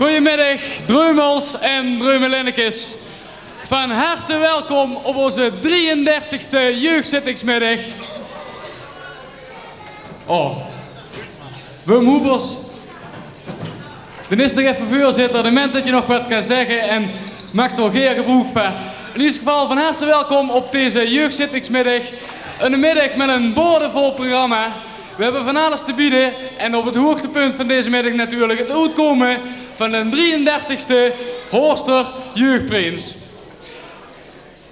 Goedemiddag, Dreumels en Dreumelinnekes. Van harte welkom op onze 33e jeugdzittingsmiddag. Oh, we moebers. Dan is er even voorzitter, de moment dat je nog wat kan zeggen en maak er geen gebruik van. In ieder geval van harte welkom op deze jeugdzittingsmiddag. Een middag met een boordevol programma. We hebben van alles te bieden en op het hoogtepunt van deze middag natuurlijk het uitkomen van de 33e Horster Jeugdprins.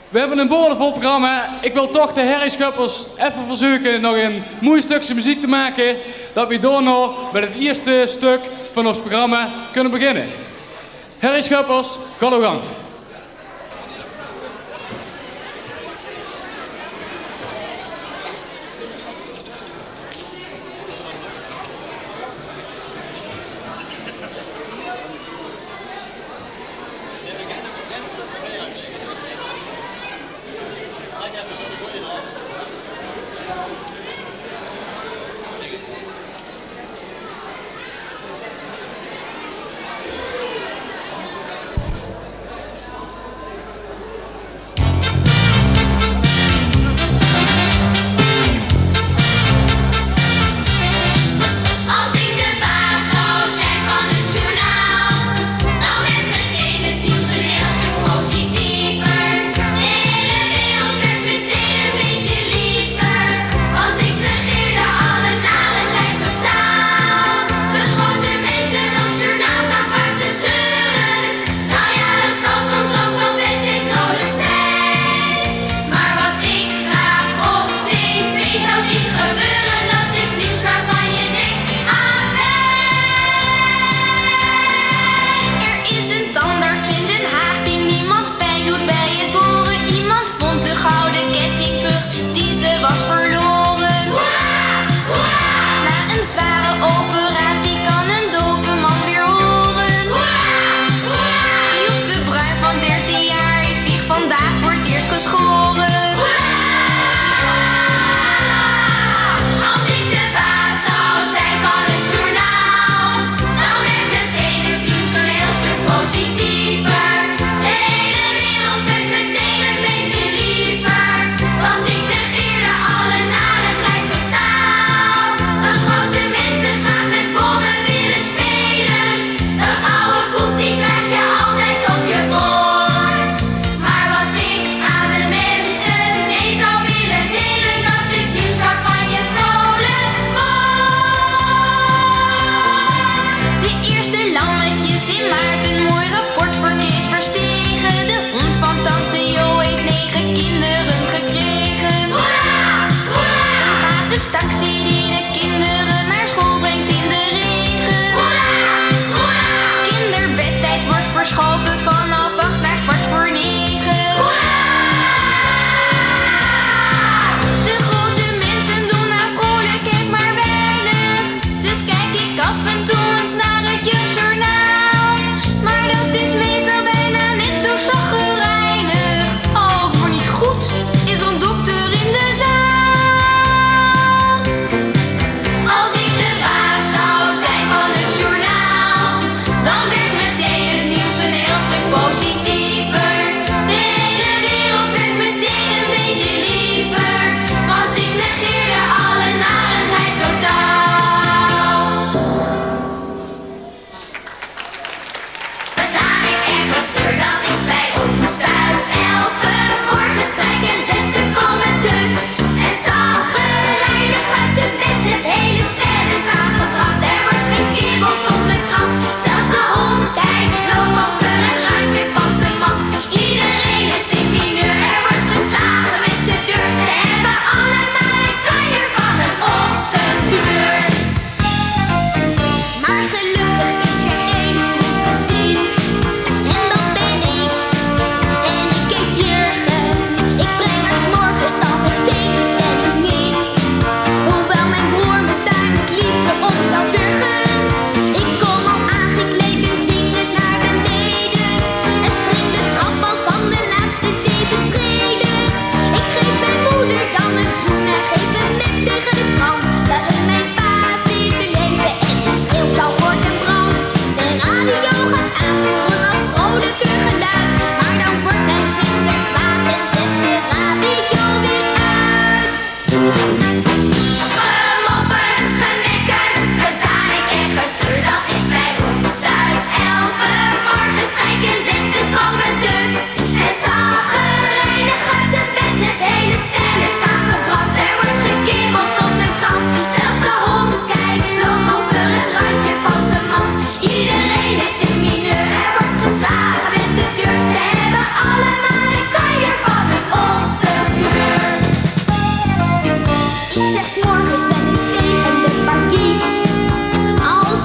We hebben een boordevol programma. Ik wil toch de herrieschuppers even verzoeken nog een mooi stukje muziek te maken, dat we door nou met het eerste stuk van ons programma kunnen beginnen. Herrieschuppers, ga uw gang.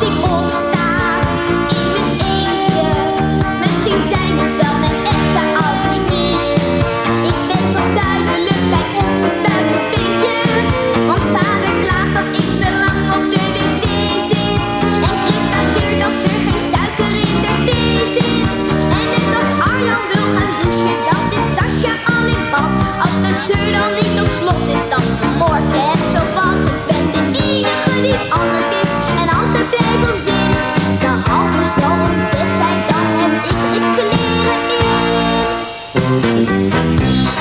ik opsta in het eentje. Misschien zijn het wel mijn echte ouders niet. Ik ben toch duidelijk bij ons een buitenbeentje. Want vader klaagt dat ik te lang op de wc zit. En Christa stuurt dat er geen suiker in de thee zit. En net als Arjan wil gaan douchen, dan zit Sascha al in bad. Als de deur dan niet op slot is, dan vermoordt ze hem zo wat. Ik ben de enige die anders is en altijd blijft onzin. Behalve zo'n bedtijd, dan heb ik de kleren in.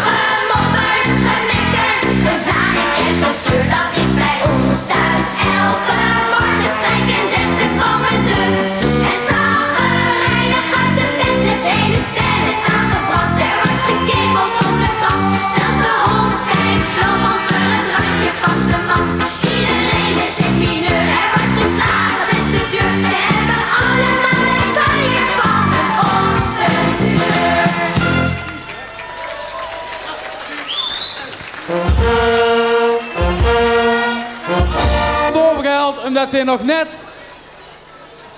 Gemopperd, gemekker, gezanik en gezeur, dat is bij ons thuis elke morgen strijk en zet ze komen duf. En zaggerijnig uit de bed, het hele stel is aangebracht. Er wordt gekebeld op de kat, zelfs de hond kijkt sloom over het randje van zijn mand. Iedereen is in mineur, er wordt geslagen met de deur. Ze hebben allemaal een taille van het ochtenduur. Boven gehaald omdat hij nog net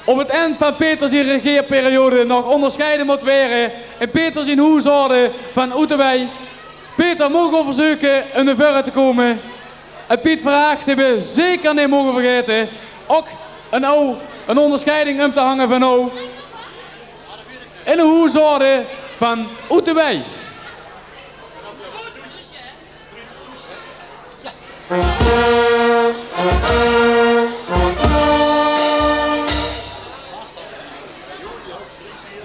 op het eind van Peters regeerperiode nog onderscheiden moet worden in Peters in huishouden van Oetewij. Peter mogen we verzoeken om naar voren te komen. En Piet Verhaagd hebben we zeker niet mogen vergeten. Ook een onderscheiding om te hangen van O. In de huishouden van Oetewij.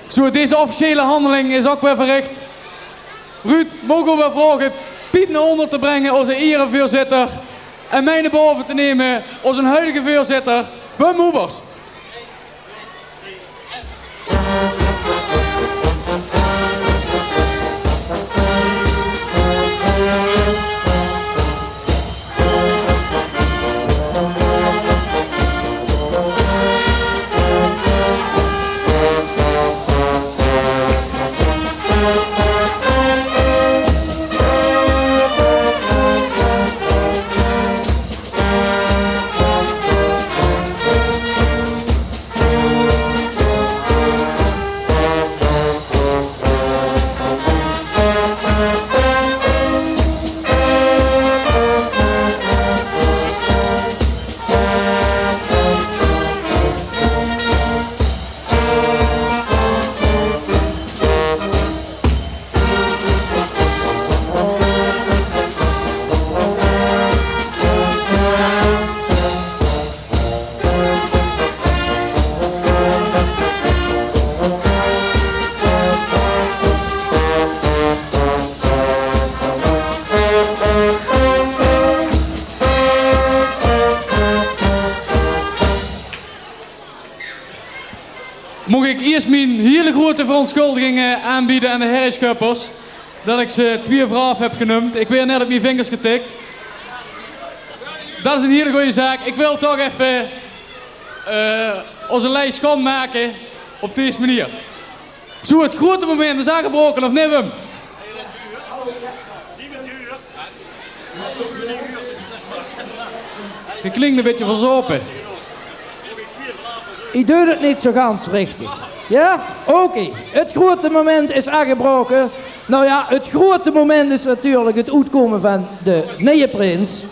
Zo, deze officiële handeling is ook weer verricht. Ruud, mogen we vragen Piet naar onder te brengen als een erevoorzitter en mij naar boven te nemen als een huidige voorzitter, Wim Moebers. Mocht ik eerst mijn hele grote verontschuldigingen aanbieden aan de herrieschuppers. Dat ik ze 2 vrouwen heb genoemd. Ik werd net op mijn vingers getikt. Dat is een hele goede zaak. Ik wil toch even onze lijst schoonmaken op deze manier. Zo, het grote moment is aangebroken, of niet, Wim? Je klinkt een beetje verzopen. Ik doe het niet zo gans richtig. Ja? Oké. Het grote moment is aangebroken. Nou ja, het grote moment is natuurlijk het uitkomen van de nieuwe prins.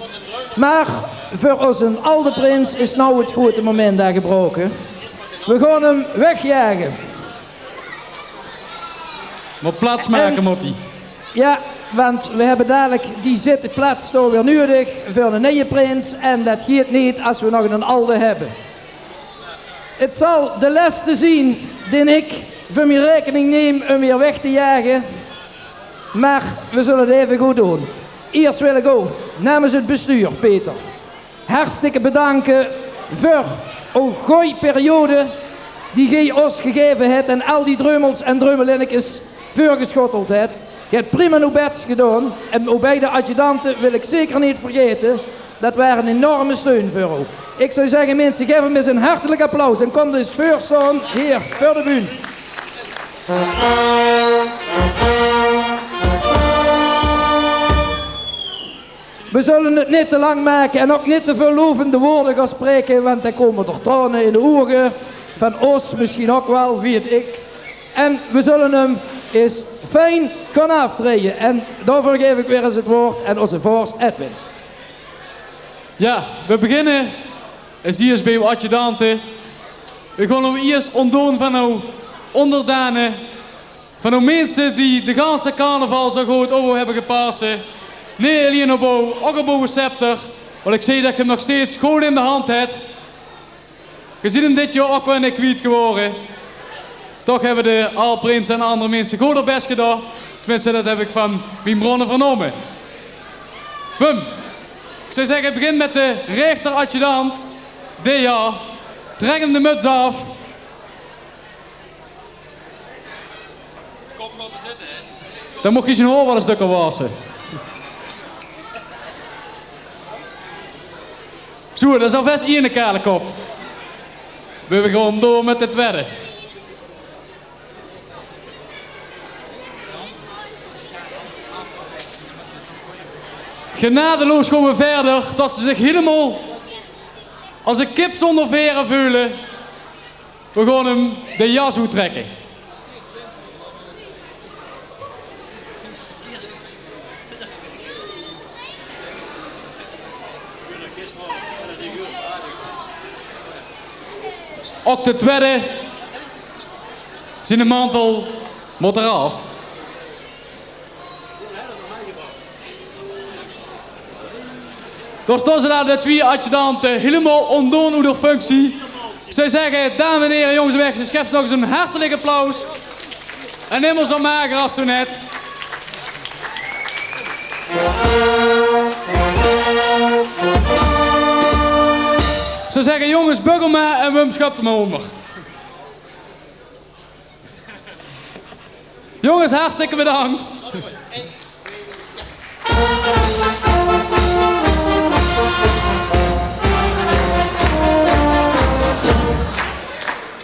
Maar voor onze oude prins is nou het grote moment aangebroken. We gaan hem wegjagen. Maar plaats maken moet hij. Ja, want we hebben dadelijk die zitplaats toch weer nodig voor de nieuwe prins. En dat gaat niet als we nog een oude hebben. Het zal de laatste zien die ik voor mijn rekening neem om weer weg te jagen. Maar we zullen het even goed doen. Eerst wil ik ook namens het bestuur, Peter, hartstikke bedanken voor een goeie periode die gij ons gegeven hebt en al die drummels en drummelinnetjes voorgeschotteld hebt. Je hebt prima uw best gedaan en ook bij de adjudanten wil ik zeker niet vergeten. Dat waren een enorme steun voor u. Ik zou zeggen mensen, geef hem eens een hartelijk applaus en kom dus voor staan hier voor de bühne. We zullen het niet te lang maken en ook niet te veel lovende woorden gaan spreken, want dan komen er tranen in de ogen. Van ons misschien ook wel, weet ik. En we zullen hem eens fijn gaan aftreden. En daarvoor geef ik weer eens het woord aan onze vorst Edwin. Ja, we beginnen als die is bij uw adjudanten. We gaan nu eerst ontdoen van uw onderdanen. Van uw mensen die de ganse carnaval zo goed over hebben gepassen. Nee, alleen op uw, ook op uw scepter. Want ik zie dat je hem nog steeds goed in de hand hebt. Je ziet hem dit jaar ook wel niet kwijt geworden. Toch hebben de Alprins en andere mensen goed haar best gedaan. Tenminste, dat heb ik van mijn bronnen vernomen. Bum. Ik zou zeggen, begin met de rechter-adjudant. Dit jaar. Trek hem de muts af. Kom maar te zitten, hè. Dan mocht je zijn hoor wel een stukje wassen. Zo, dat is alvast hier in de kale kop. We gaan door met het tweede. Genadeloos gaan we verder tot ze zich helemaal als een kip zonder veren voelen. We gaan hem de jas uittrekken. Ook de tweede, zijn mantel moet eraf. Dus toen ze daar de twee adjudanten helemaal ontdoen hoe de functie. Ik zou zeggen, dames en heren, jongens en meisjes, geef ze nog eens een hartelijk applaus. En helemaal zo mager als toen net. Ze zeggen, jongens, buggel maar en Wim schapt hem onder. Jongens, hartstikke bedankt.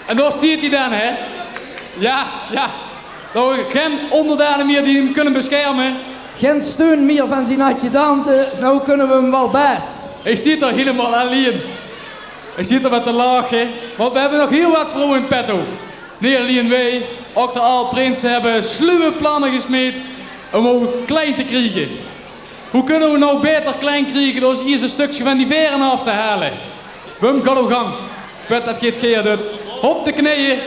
En daar stiert hij dan, hè? Ja. Nou, geen onderdanen meer die hem kunnen beschermen. Geen steun meer van zijn adjudanten, nou kunnen we hem wel best. Hij stiert er helemaal alleen. Hij zit er wat te lachen, want we hebben nog heel wat voor in petto. Niet alleen wij, ook de Alprinsen hebben sluwe plannen gesmeed om hem klein te krijgen. Hoe kunnen we nou beter klein krijgen door ons eerst een stukje van die veren af te halen? Wim, ga op gang. Ik weet dat Geert Geer doet. Op de knieën.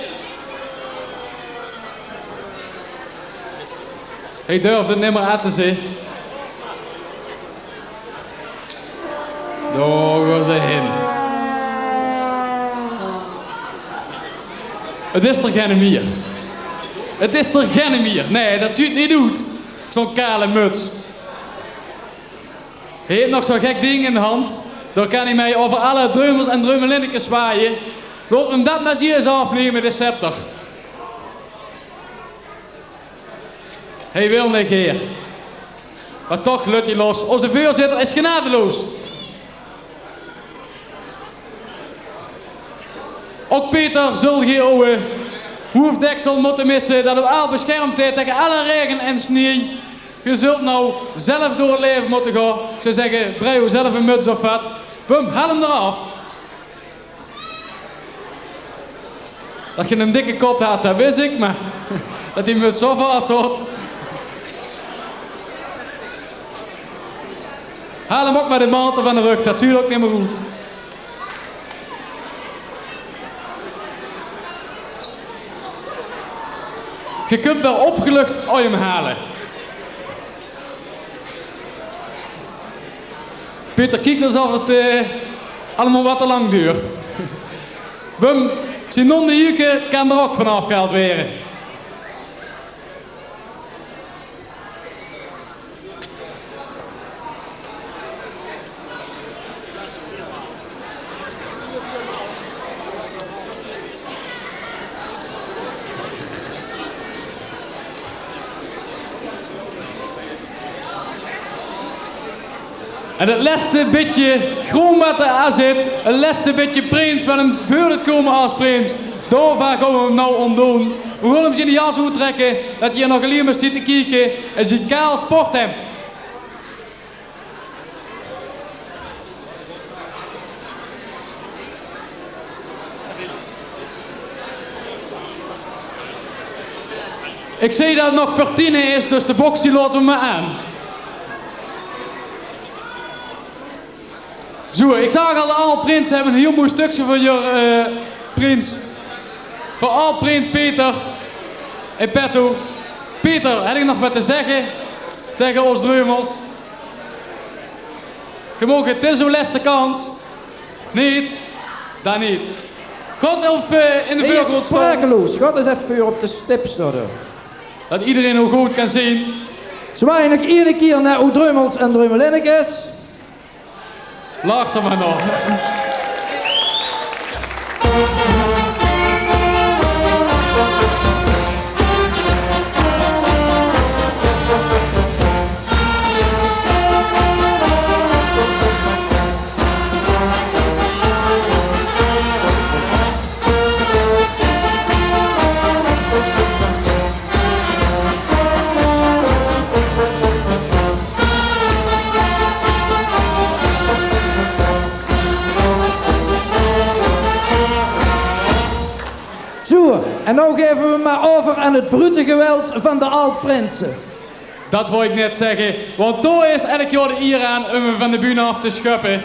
Hij durft het niet meer aan te zien. Daar gaan ze heen. Het is er geen meer. Het is er geen meer. Nee, dat ziet niet doet. Zo'n kale muts. Hij heeft nog zo'n gek ding in de hand. Daar kan hij mij over alle drummers en drummelinnetjes zwaaien. Laat hem dat maar eens afnemen, de scepter. Hij wil niet, heer. Maar toch lukt hij los. Onze voorzitter is genadeloos. Ook Peter zult geen hoefdeksel moeten missen dat u al beschermd heeft tegen alle regen en sneeuw. Je zult nou zelf door het leven moeten gaan. Ik zou zeggen, brei zelf een muts of wat. Bum, haal hem eraf. Dat je een dikke kop had, dat wist ik, maar dat die muts zo vast hoort. Haal hem ook met de mantel van de rug, dat duurt ook niet meer goed. Je kunt wel opgelucht uit hem halen. Peter, kijk eens of het allemaal wat te lang duurt. Wim, zijn non-de kan er ook vanaf gehaald worden. En het laatste beetje groen wat er aan zit, het laatste beetje prins met hem voor komen als prins. Daar gaan we hem nou ontdoen. We gaan hem zijn jas uittrekken, dat hij hier nog alleen maar zit te kijken en zijn kaal sporthemd. Ik zie dat het nog 14 is, dus de box die laten we maar aan. Zo, ik zag al de alle prins hebben een heel mooi stukje voor je prins. Voor al prins Peter en Petto. Peter, heb ik nog wat te zeggen tegen ons dreumels? Je mag het is zo'n laatste kans. Niet? Dan niet. God op in de Hij is voorgrond staan. sprakeloos. God is even voor op de stip staan. Dat iedereen hoe goed kan zien. Zwaai nog iedere keer naar uw drummels en drummelinnekes. Lacht er maar nog. Zo, en nou geven we maar over aan het brute geweld van de oud-prinsen. Dat wil ik net zeggen. Want daar is elk jaar de eer aan om hem van de bühne af te schuppen.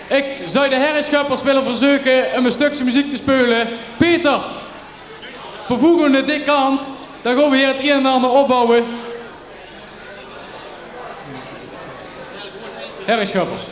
Ik zou de herrenschuppers willen verzoeken om een stukje muziek te spelen. Peter, vervoegen we dit kant. Dan gaan we hier het een en ander opbouwen. Herrenschuppers.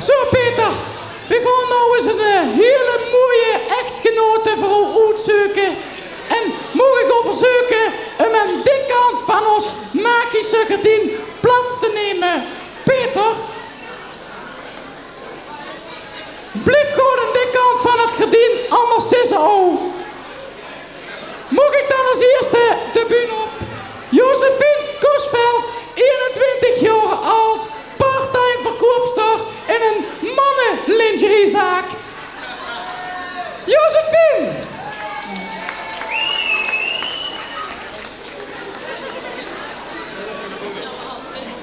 Zo Peter, we gaan nou eens een hele mooie echtgenote voor u uitzoeken. En mag ik ook verzoeken om een dikkant van ons magische gordijn plaats te nemen. Peter, blijf gewoon een dikkant van het gordijn, anders is het ook. Mag ik dan als eerste de bühne op? Josephine Koesveld, 21 jaar oud, part-time verkoopster in een mannenlingeriezaak. Josephine!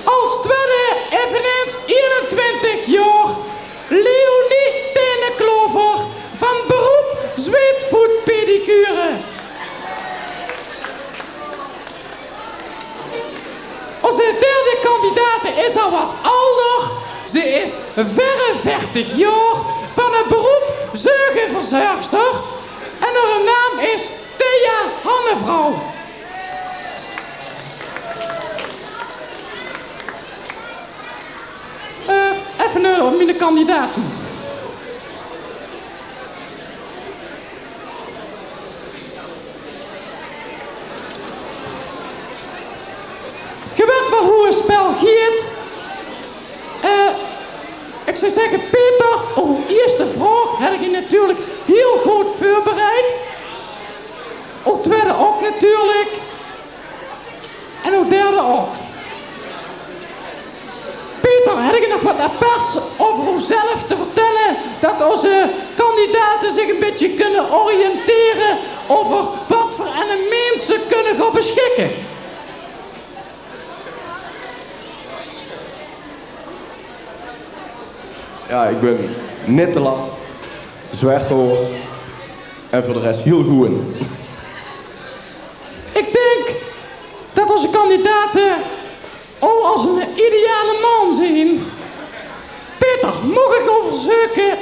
Als tweede eveneens 21 jaar, Leonie Tenenklover, van beroep zweetvoetpedicure. Onze derde kandidaat is al wat ouder. Ze is verre 40 jaar, van het beroep zorgenverzorgster. En haar naam is Thea Hannevrouw. Even naar mijn kandidaat toe. Je weet wel hoe een spel gaat. Ik zou zeggen, Peter, eerste vraag heb je natuurlijk heel goed voorbereid. Ook tweede ook natuurlijk. En ook derde ook. Peter, heb je nog wat aparts over onszelf te vertellen? Dat onze kandidaten zich een beetje kunnen oriënteren over wat voor elementen ze kunnen gaan beschikken. Ja, ik ben net te lang, zwart hoor en voor de rest heel goed in. Ik denk dat onze kandidaten al als een ideale man zien. Peter, mag ik overzoeken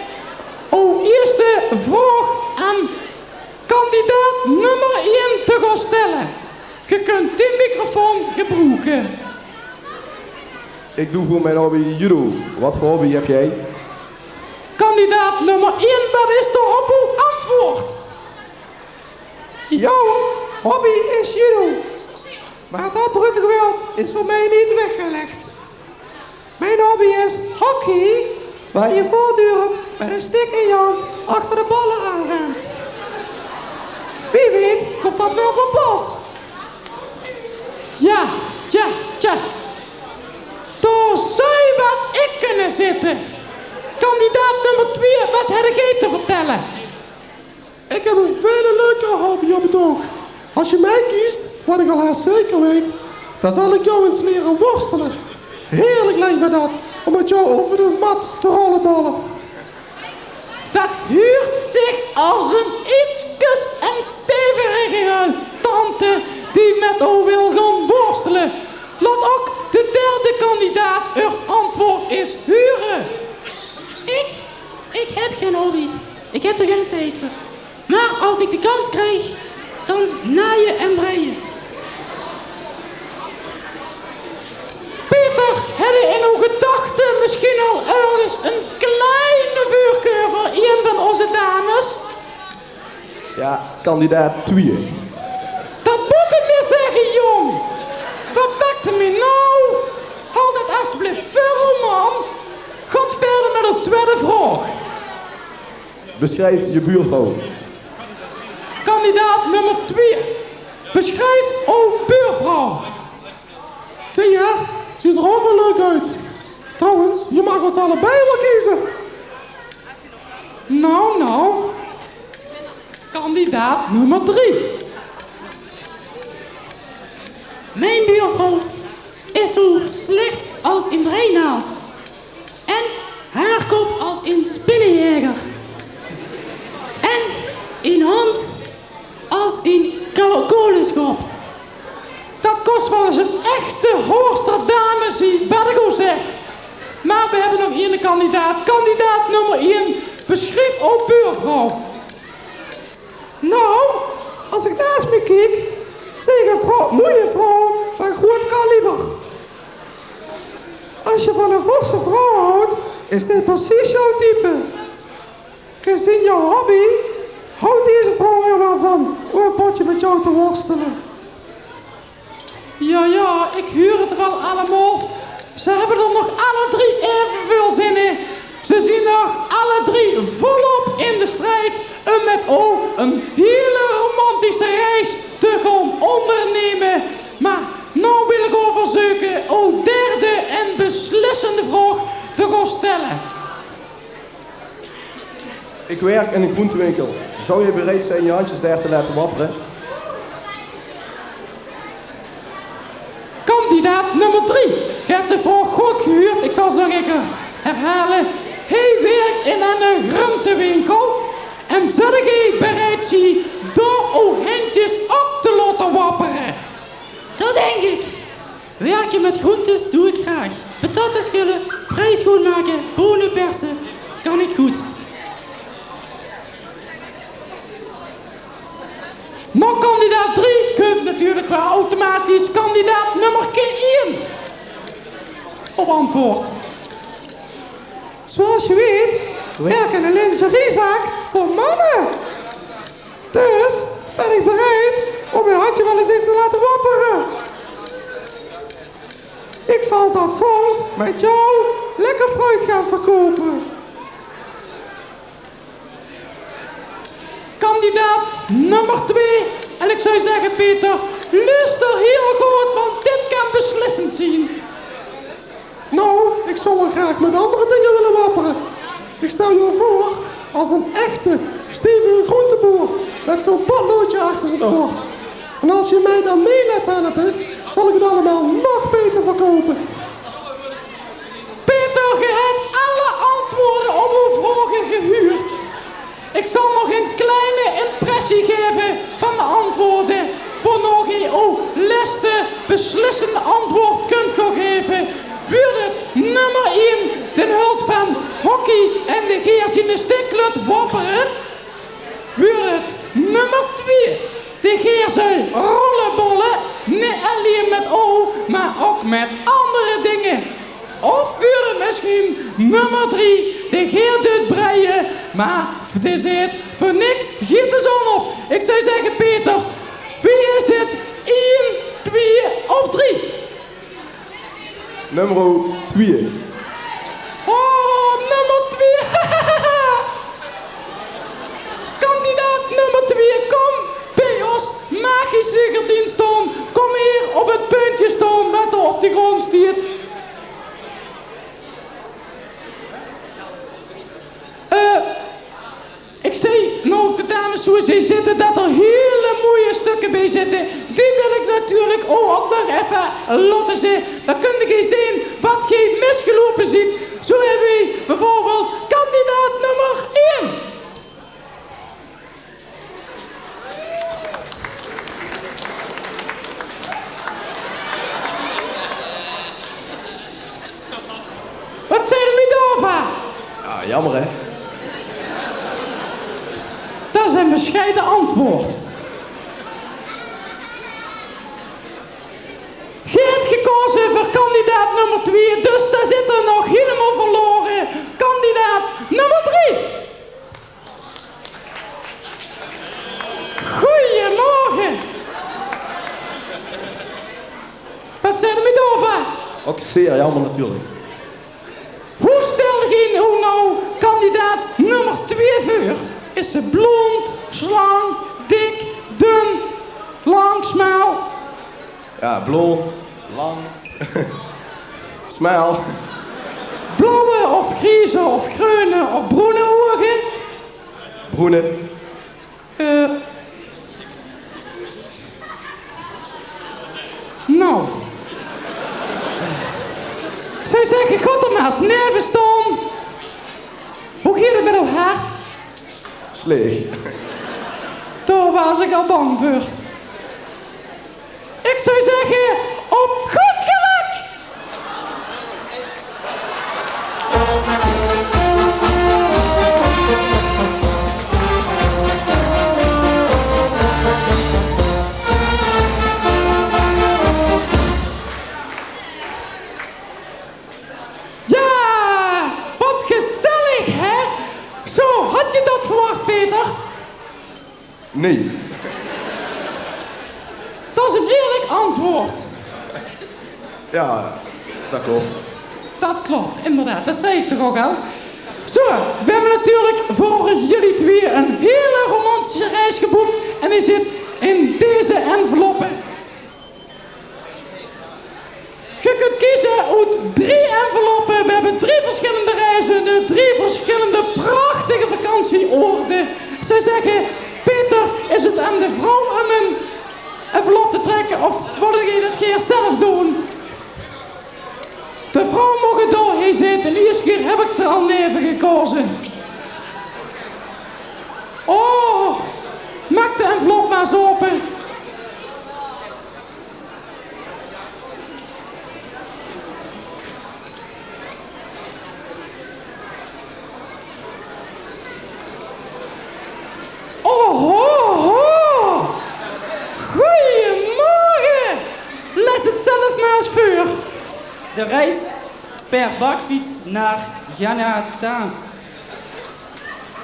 eerste vraag aan kandidaat nummer 1 te gaan stellen? Je kunt die microfoon gebruiken. Ik doe voor mijn hobby judo. Wat voor hobby heb jij? Kandidaat nummer 1, wat is de op uw antwoord? Jouw hobby is judo. Maar dat bruggenweld is voor mij niet weggelegd. Mijn hobby is hockey, waar je voortdurend met een stick in je hand achter de ballen aanrent. Wie weet komt dat wel van pas. Ja. Daar zou je wat ik kunnen zitten. Kandidaat nummer 2, wat heb jij te vertellen? Ik heb een vele leuke hobby op het oog. Als je mij kiest, wat ik al haast zeker weet, dan zal ik jou eens leren worstelen. Heerlijk lijkt me dat, om met jou over de mat te rollenballen. Dat huurt zich als een ietskes en stevigere tante die met o wil gaan worstelen. Laat ook de derde kandidaat er antwoord is huren. Ik heb geen hobby. Ik heb er geen tijd voor. Maar als ik de kans krijg, dan naaien en breien. Peter, heb je in uw gedachten misschien al ergens een kleine voorkeur voor een van onze dames? Ja, kandidaat 2. Dat moet ik niet zeggen, jong. Wat bakte me nou? Houd het alsjeblieft vol, man. Gaat verder met de tweede vraag. Beschrijf je buurvrouw. Kandidaat nummer 2. Beschrijf uw buurvrouw. Thea, ziet er ook wel leuk uit. Trouwens, je mag ons allebei wel kiezen. Nou. Kandidaat nummer 3. Mijn buurvrouw is zo slecht als een breinaald. En haar kop als een spinnenjager. En een hand als een kolenschop. Dat kost wel eens een echte Hoorsterdame zien, wat ik al zeg. Maar we hebben nog één kandidaat. Kandidaat nummer 1. Beschrijf uw buurvrouw. Nou, als ik naast me kijk, zie ik een mooie vrouw van groot kaliber. Als je van een forse vrouw houdt, is dit precies jouw type. Gezien jouw hobby, houdt deze vrouw er wel van om een potje met jou te worstelen. Ja, ik huur het wel allemaal. Ze hebben er nog alle 3 evenveel zin in. Ze zien nog alle 3 volop in de strijd om met een hele romantische reis te gaan ondernemen. Maar nou wil ik over zoeken derde en beslissende vraag te gaan stellen. Ik werk in een groentewinkel. Zou je bereid zijn je handjes daar te laten wapperen? Kandidaat nummer 3. Gaat de vraag goed gehuurd? Ik zal ze nog een keer herhalen. Hij werkt in een groentewinkel. En zet hij bereid zijn door uw handjes ook te laten wapperen? Dat denk ik. Werken met groentes doe ik graag. Pataten schillen, rijst schoonmaken, bonen persen. Kan ik goed. Nou, kandidaat 3 kunt natuurlijk wel automatisch kandidaat nummer 1 op antwoord. Zoals je weet, werk in een lingeriezaak voor mannen. Dus ben ik bereid om je handje wel eens te laten wapperen. Ik zal dat soms met jou lekker fruit gaan verkopen. Kandidaat nummer 2. En ik zou zeggen, Peter, luister heel goed, want dit kan beslissend zijn. Nou, ik zou wel graag met andere dingen willen wapperen. Ik stel je voor als een echte stevige groenteboer met zo'n potloodje achter zijn oor. En als je mij dan mee laat helpen, zal ik het allemaal nog beter verkopen. Peter, je hebt alle antwoorden op uw vragen gehuurd. Ik zal nog een kleine impressie geven van de antwoorden, waarna je ook laatste beslissende antwoord kunt gaan geven. Wordt het nummer 1 ten hulp van hockey en de geers in de stiklut wapperen? Wordt het nummer 2 de geers rollenbollen, niet alleen met maar ook met andere dingen? Of wordt het misschien nummer 3 de geer doet breien, maar het is het voor niks giet de zon op? Ik zou zeggen, Peter, wie is het? 1, 2 of 3? Nummer 2. Oh, nummer 2. Kandidaat nummer 2, kom bij ons magische gordijn staan. Kom hier op het puntje staan wat er op de grond staat. Ik zie nou de dames zoals zij zitten dat er hele mooie stukken bij zitten. Die wil ik natuurlijk ook nog even laten zien. Dan kun je zien wat geen misgelopen ziet. Zo hebben we bijvoorbeeld kandidaat nummer 1. Wat zijn er mee door? Ja, jammer hè. Dat is een bescheiden antwoord. Je hebt gekozen voor kandidaat nummer 2, dus daar zit er nog helemaal verloren. Kandidaat nummer 3. Goedemorgen. Wat zijn er mee door? Ook zeer jammer natuurlijk. Hoe stel je nou kandidaat nummer 2 voor? Is ze blond, slank, dik, dun, lang, smal? Ja, blond, lang, smal. Blauwe of grijze of groene of bruine ogen? Groene. Nou. Zij zeggen, god er maar eens neven staan. Hoe gaat het met uw hart? Sleeg. Daar was ik al bang voor. Ik zou zeggen, op goed geluk! Ja, wat je dat verwacht, Peter? Nee. Dat is een eerlijk antwoord. Ja, dat klopt. Dat klopt, inderdaad. Dat zei ik toch ook al? Zo, we hebben natuurlijk voor jullie twee een hele romantische reis geboekt. En die zit in deze enveloppen. Je kunt kiezen uit 3 enveloppen. We hebben 3 verschillende reizen, 3 verschillende prachtige vakantieoorden. Ze zeggen, Peter, is het aan de vrouw om een envelop te trekken of wil je dat keer zelf doen? De vrouw mag er doorheen zitten. Eerst keer heb ik er al neven gekozen. Oh, maak de envelop maar eens open. Oh, goeiemorgen. Lees het zelf maar eens voor. De reis per bakfiets naar Ghanata.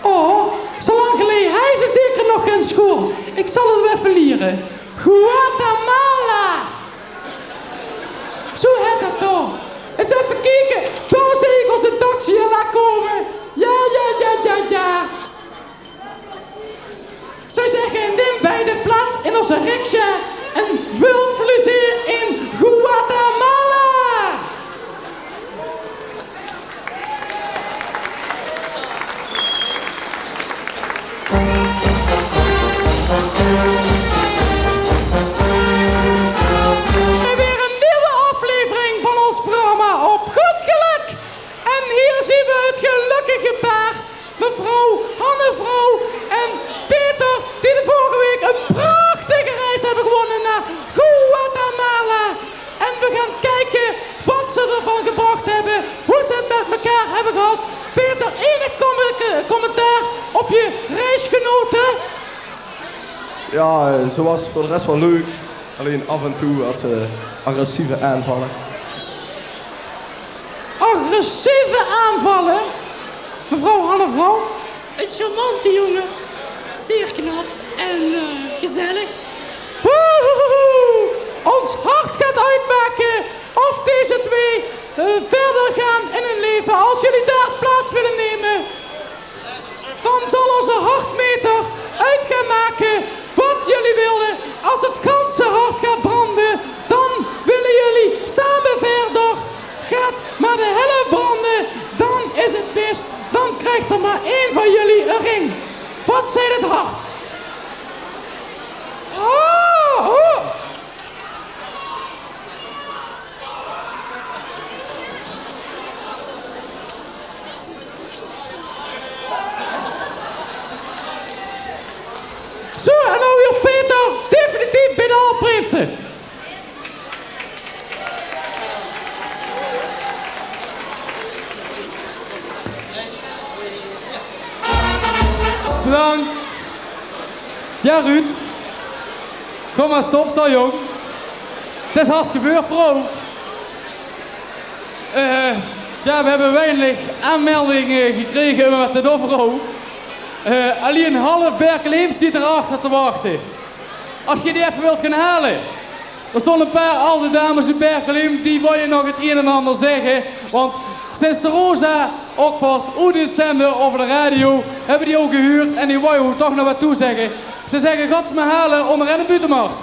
Oh, zo lang geleden. Hij is er zeker nog in school. Ik zal het even leren. Guatemala. Zo heet dat toch. Eens even kijken. Daar zie ik onze taxi al laat komen. Ja. Zij zeggen, neem bij de plaats in onze riksja en veel plezier in Guatemala. Weer een nieuwe aflevering van ons programma op Goed Geluk. En hier zien we het gelukkige paar, mevrouw Hannevrouw en Peter, die de vorige week een prachtige reis hebben gewonnen naar Guatemala. En we gaan kijken wat ze ervan gebracht hebben, hoe ze het met elkaar hebben gehad. Peter, enig commentaar op je reisgenoten? Ja, ze was voor de rest wel leuk. Alleen af en toe had ze agressieve aanvallen. Agressieve aanvallen? Mevrouw Hannevrouw? Een charmante jongen. Zeer knap en gezellig. Woehoehoe. Ons hart gaat uitmaken of deze twee verder gaan in hun leven. Als jullie daar plaats willen nemen, dan zal onze hartmeter uit gaan maken wat jullie willen. Als het ganse hart gaat branden, dan willen jullie samen verder. Gaat maar de helft branden, dan is het mis. Dan krijgt er maar 1 van jullie een ring. Wat zei het hart? Oh. Zo, en nou weer Peter, definitief bij de Alprinsen. Bedankt. Ja, Ruud. Kom maar, stop, sta jong. Het is hartstikke gebeurd, vrouw. Ja, we hebben weinig aanmeldingen gekregen met de Dovero. Alleen half Berkeleem zit erachter te wachten. Als je die even wilt gaan halen. Er stonden een paar oude dames uit Berkeleem, die wil je nog het een en ander zeggen. Want sinds de Rosa ook voor dit zenden over de radio, hebben die ook gehuurd en die wil je toch nog wat toezeggen. Ze zeggen, God me halen onderin de buitenmars.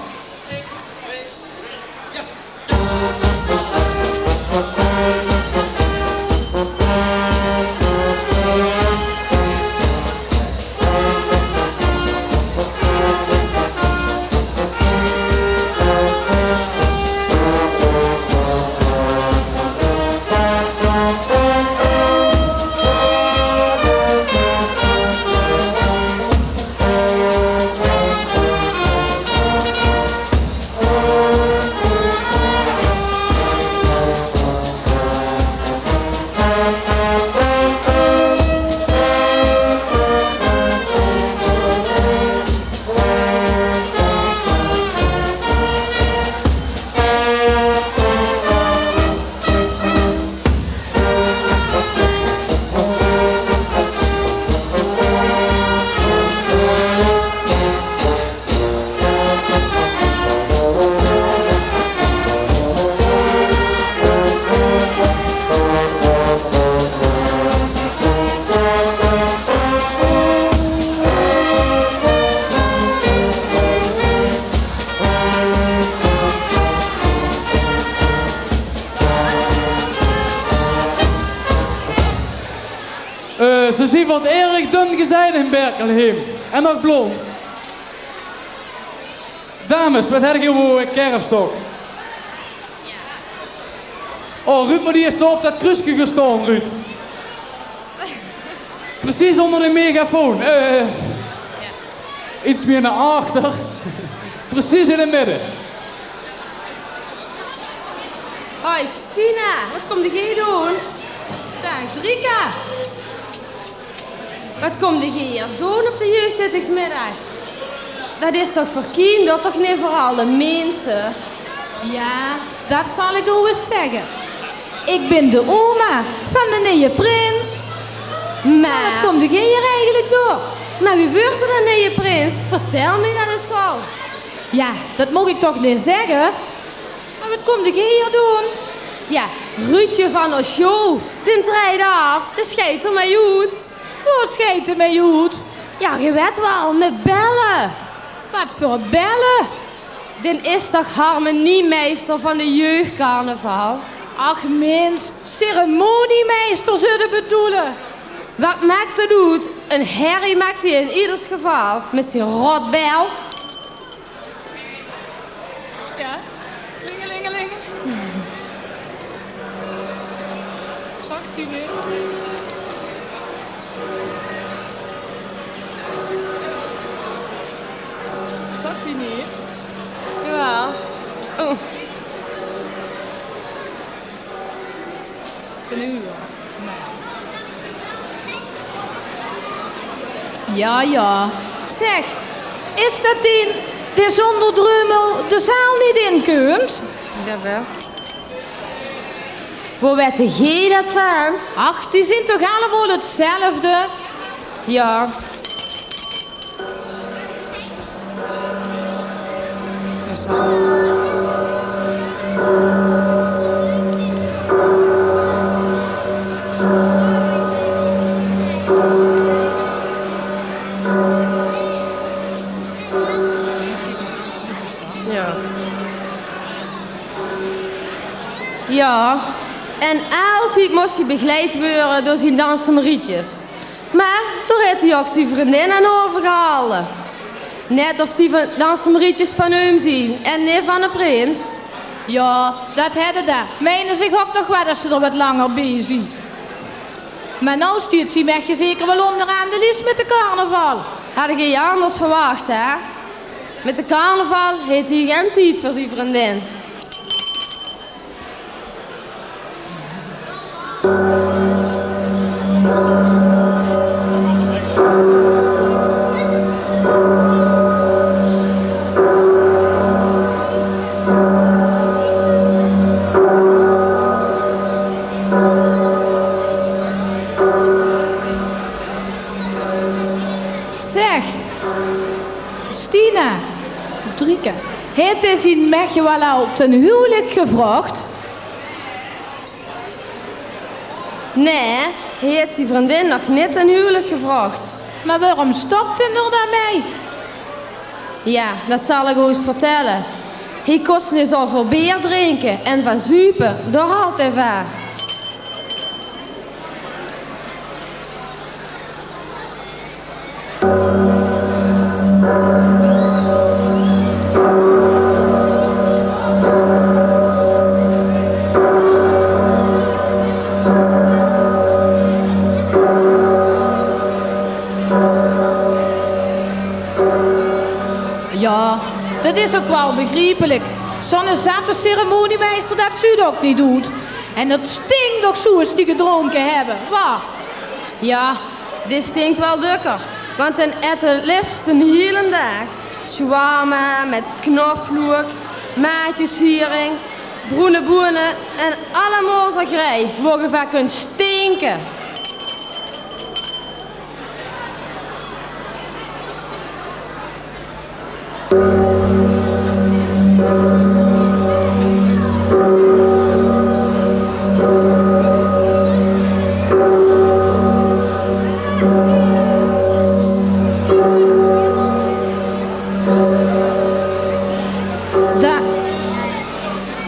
Ze zien wat erg dun gezien in Berkelheim. En nog blond. Dames, wat heb je voor een kerfstok? Oh, Ruud, maar die is toch op dat kruisje gestaan, Ruud. Precies onder de megafoon. Iets meer naar achter. Precies in het midden. Hoi Stina, wat kom jij doen? Dag Drika. Wat kom je hier doen op de jeugdzittingsmiddag? Dat is toch voor kinderen, toch niet voor alle mensen? Ja, dat zal ik ook eens zeggen. Ik ben de oma van de nieuwe prins. Maar Wat kom jij hier eigenlijk door? Maar wie wordt er dan nieuwe prins? Vertel me dat eens gauw. Ja, dat mag ik toch niet zeggen? Maar wat kom jij hier doen? Ja, Ruudje van Osjo, die treedt af, de scheidt er mij uit. Hoe schijt er mij uit? Ja, je weet wel, met bellen. Wat voor bellen? Die is toch harmoniemeester van de jeugdcarnaval? Ach mens, ceremoniemeester zullen bedoelen. Wat maakt het uit? Een herrie maakt hij in ieders geval met zijn rotbel. Ja, lingelingeling. Zag je niet? Zag je niet? Jawel. Oh. Een uur. Ja, ja. Zeg, is dat die zonder drummel de zaal niet in kunt? Jawel. Hoe weet jij dat van? Ach, die zijn toch allemaal hetzelfde? Ja. Ja. Ja, en altijd moest hij begeleid worden door zijn dansemarietjes. Maar toen heeft hij ook zijn vriendin aan overgehaald. Net of die dansemarietjes van hem zien en niet van de prins. Ja, dat hadden daar. Menen zich ook nog wel dat ze er wat langer bij zijn. Maar nou stuurt ze meg je zeker wel onderaan de lijst met de carnaval. Had ik je anders verwacht, hè? Met de carnaval heeft hij geen tijd voor zijn vriendin. Zeg, Stina, Drika, heeft hij zijn mechje wel al ten huwelijk gevraagd? Nee, hij heeft zijn vriendin nog niet een huwelijk gevraagd. Maar waarom stopt hij er dan mee? Ja, dat zal ik eens vertellen. Hij kost niet zoveel bier drinken en van zuipen, daar houdt hij van. Ja, dat is ook wel begrijpelijk. Zo'n zatte ceremoniemeester dat ze ook niet doet. En het stinkt ook zo als die gedronken hebben. Waar? Ja, dit stinkt wel dukker. Want dan eet het liefst een hele dag. Shawarma met knoflook, maatjeshering, groene boenen en allemaal zagrij. Waar je van kunt stinken.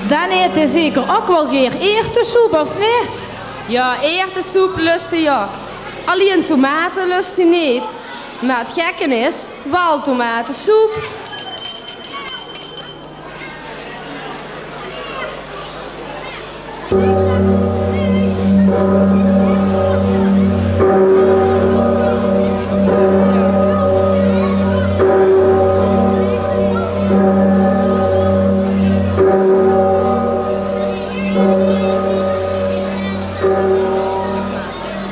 Dan eet hij zeker ook wel geen eertesoep, of nee? Ja, eertesoep lust hij ook. Alleen tomaten lust hij niet. Maar het gekke is, wel tomatensoep.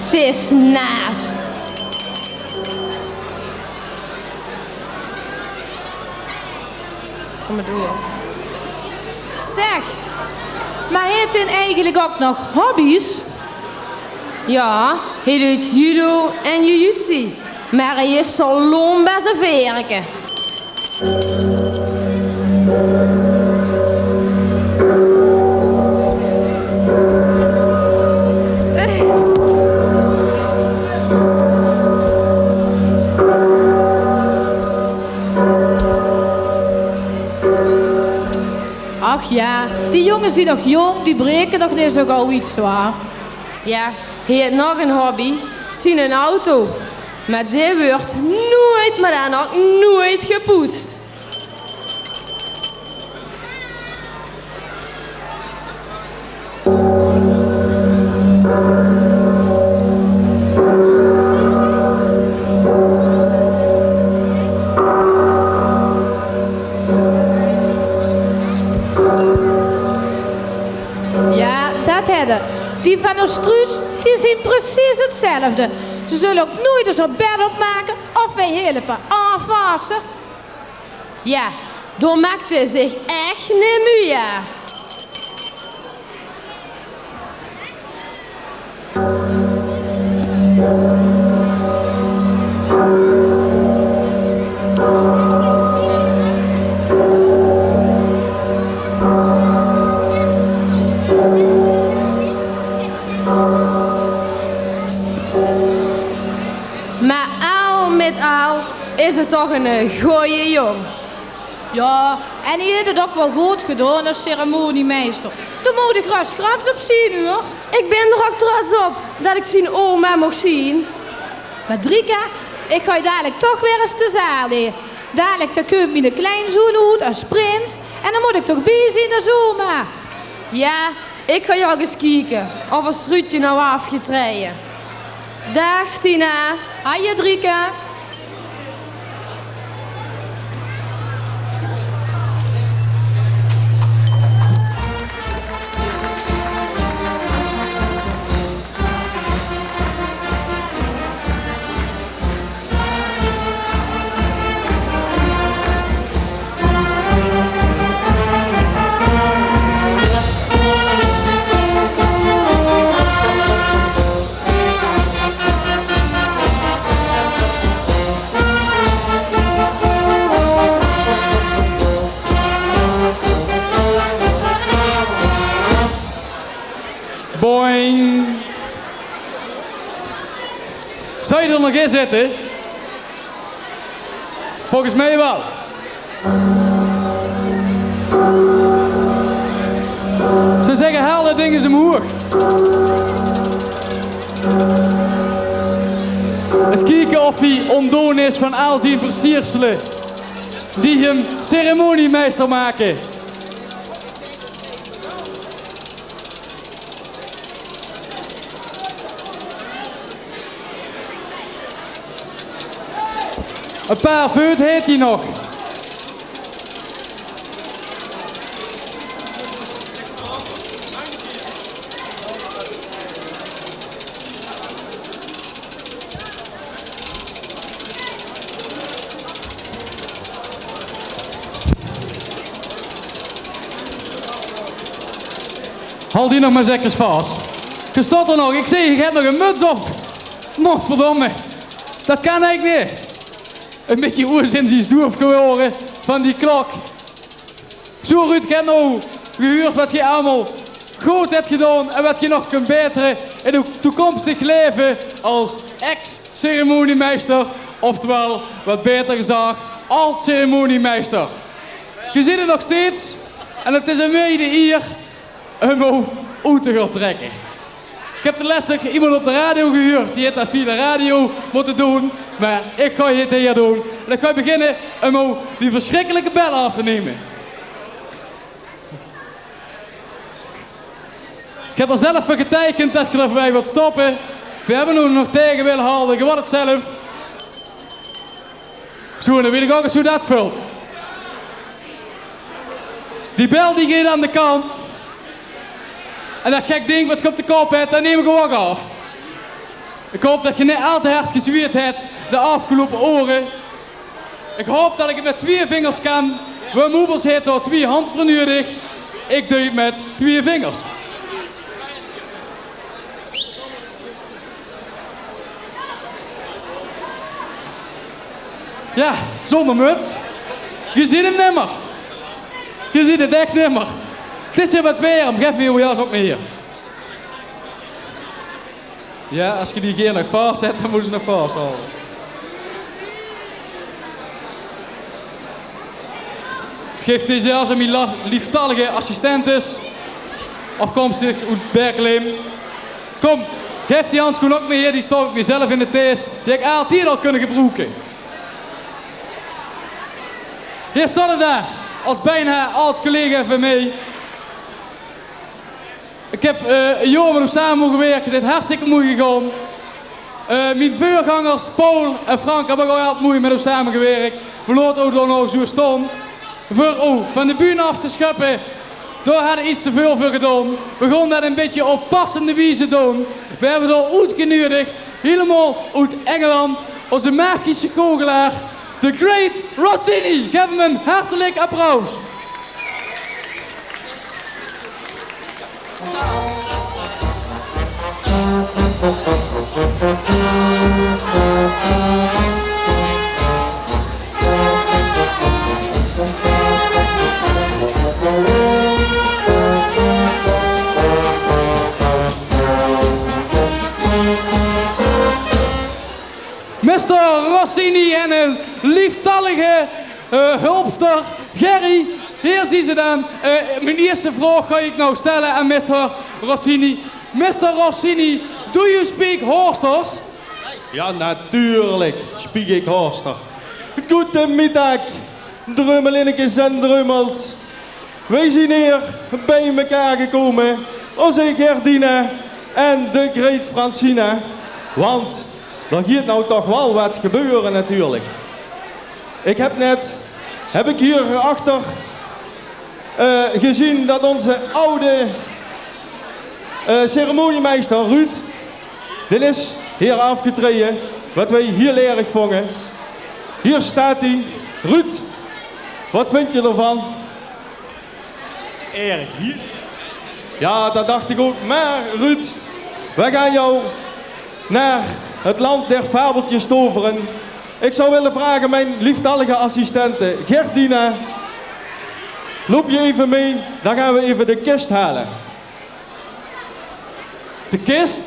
Het is naas. Kom maar door. Zeg, maar heeft hij eigenlijk ook nog hobby's? Ja, hij doet judo en jiu-jitsu. Maar hij is zo lom bij zijn werken. Ach ja, die jongens zijn nog jong, die breken nog niet zo gauw iets zwaar. Ja, hij heeft nog een hobby. Zien een auto. Maar die wordt nooit, maar dan ook nooit gepoetst. Ja, dat hebben. Die van de struus, die zien precies hetzelfde. Ze zullen ook nooit eens op bed opmaken of wij helpen aanvassen. Ja, daar maakt hij zich echt niet moeite. Maar al met al is het toch een goeie jong. Ja, en die heeft het ook wel goed gedaan als ceremoniemeester. Daar moet ik straks op zien, hoor. Ik ben er ook trots op dat ik zijn oma mocht zien. Maar Drika, ik ga je dadelijk toch weer eens te zaal leren. Dadelijk dan koopt mijn kleinzoon uit als prins. En dan moet ik toch bij zien als oma. Ja, ik ga jou eens kijken of een struutje nou afgetreden. Dag Stina. Hoi Drika. Boing. Zou je er nog in zitten? Volgens mij wel. Ze zeggen haal dat ding eens omhoog. Eens kijken of hij ontdoen is van al zijn versierselen die hem ceremoniemeester maken. Een paar feut heeft hij nog. Hou die nog maar zeker vast. Je staat er nog, ik zie, je hebt nog een muts op. Mocht verdomme, dat kan eigenlijk niet. Een beetje oerzins is doof geworden van die klok. Zo Ruud, ik heb nou gehoord wat je allemaal goed hebt gedaan en wat je nog kunt beteren in uw toekomstig leven als ex-ceremoniemeester. Oftewel, wat beter gezegd, alt-ceremoniemeester. Je ziet het nog steeds en het is een mooie hier om uit te gaan trekken. Ik heb de lastig iemand op de radio gehuurd. Die heeft dat via de radio moeten doen. Maar ik ga het hier doen. En dan ga je beginnen om die verschrikkelijke bellen af te nemen. Ik heb er zelf voor getekend dat ik er voor mij wilt stoppen. We hebben nu nog tegen willen halen. Gewoon het zelf. Zo, en dan weet ik ook eens hoe dat vult. Die bel die gaat aan de kant. En dat gek ding wat ik op de kop heb, dat neem ik gewoon af. Ik hoop dat je niet al te hard gezwierd hebt de afgelopen oren. Ik hoop dat ik het met 2 vingers kan. We moeders heeft er 2 handen nodig. Ik doe het met 2 vingers. Ja, zonder muts. Je ziet hem nimmer. Je ziet het echt nimmer. Het is hier wat warm. Geef me uw jas op me hier. Ja, als je die keer nog vastzet, dan moet ze nog vasthouden. Geef deze jas aan mijn lieftallige assistentes. Afkomstig uit Berkelem. Kom, geef die handschoen ook me hier. Die stop ik mezelf in de thees. Die ik altijd al kunnen gebruiken. Hier staat het daar, als bijna oud-collega van mij. Ik heb een jaar met hem samen mogen werken, dit is hartstikke moeilijk gegaan. Mijn voorgangers, Paul en Frank, hebben ook altijd moeilijk met hem samengewerkt. We laten ook nog zo staan. Voor van de bühne af te schuppen, daar hadden we iets te veel voor gedaan. We gaan dat een beetje op passende wijze doen. We hebben daar uitgenodigd, helemaal uit Engeland, onze magische kogelaar. The Great Rossini. Geef hem een hartelijk applaus. Mr. Rossini en een lieftallige hulpster, Gerry. Hier zien ze dan. Mijn eerste vraag ga ik nou stellen aan Mr. Rossini. Mr. Rossini, do you speak Horsters? Ja, natuurlijk spreek ik Horster. Goedemiddag, drummelinekes en drummels. Wij zijn hier bij elkaar gekomen, onze Gerdine en de Great Francina. Want er gaat nou toch wel wat gebeuren natuurlijk. Ik heb ik hier achter gezien dat onze oude ceremoniemeester Ruud, dit is hier afgetreden, wat wij heel erg vonden. Hier staat hij. Ruud, wat vind je ervan? Erg. Ja, dat dacht ik ook. Maar Ruud, wij gaan jou naar het land der fabeltjes toveren. Ik zou willen vragen mijn lieftallige assistente Gerdina, loop je even mee, dan gaan we even de kist halen. De kist?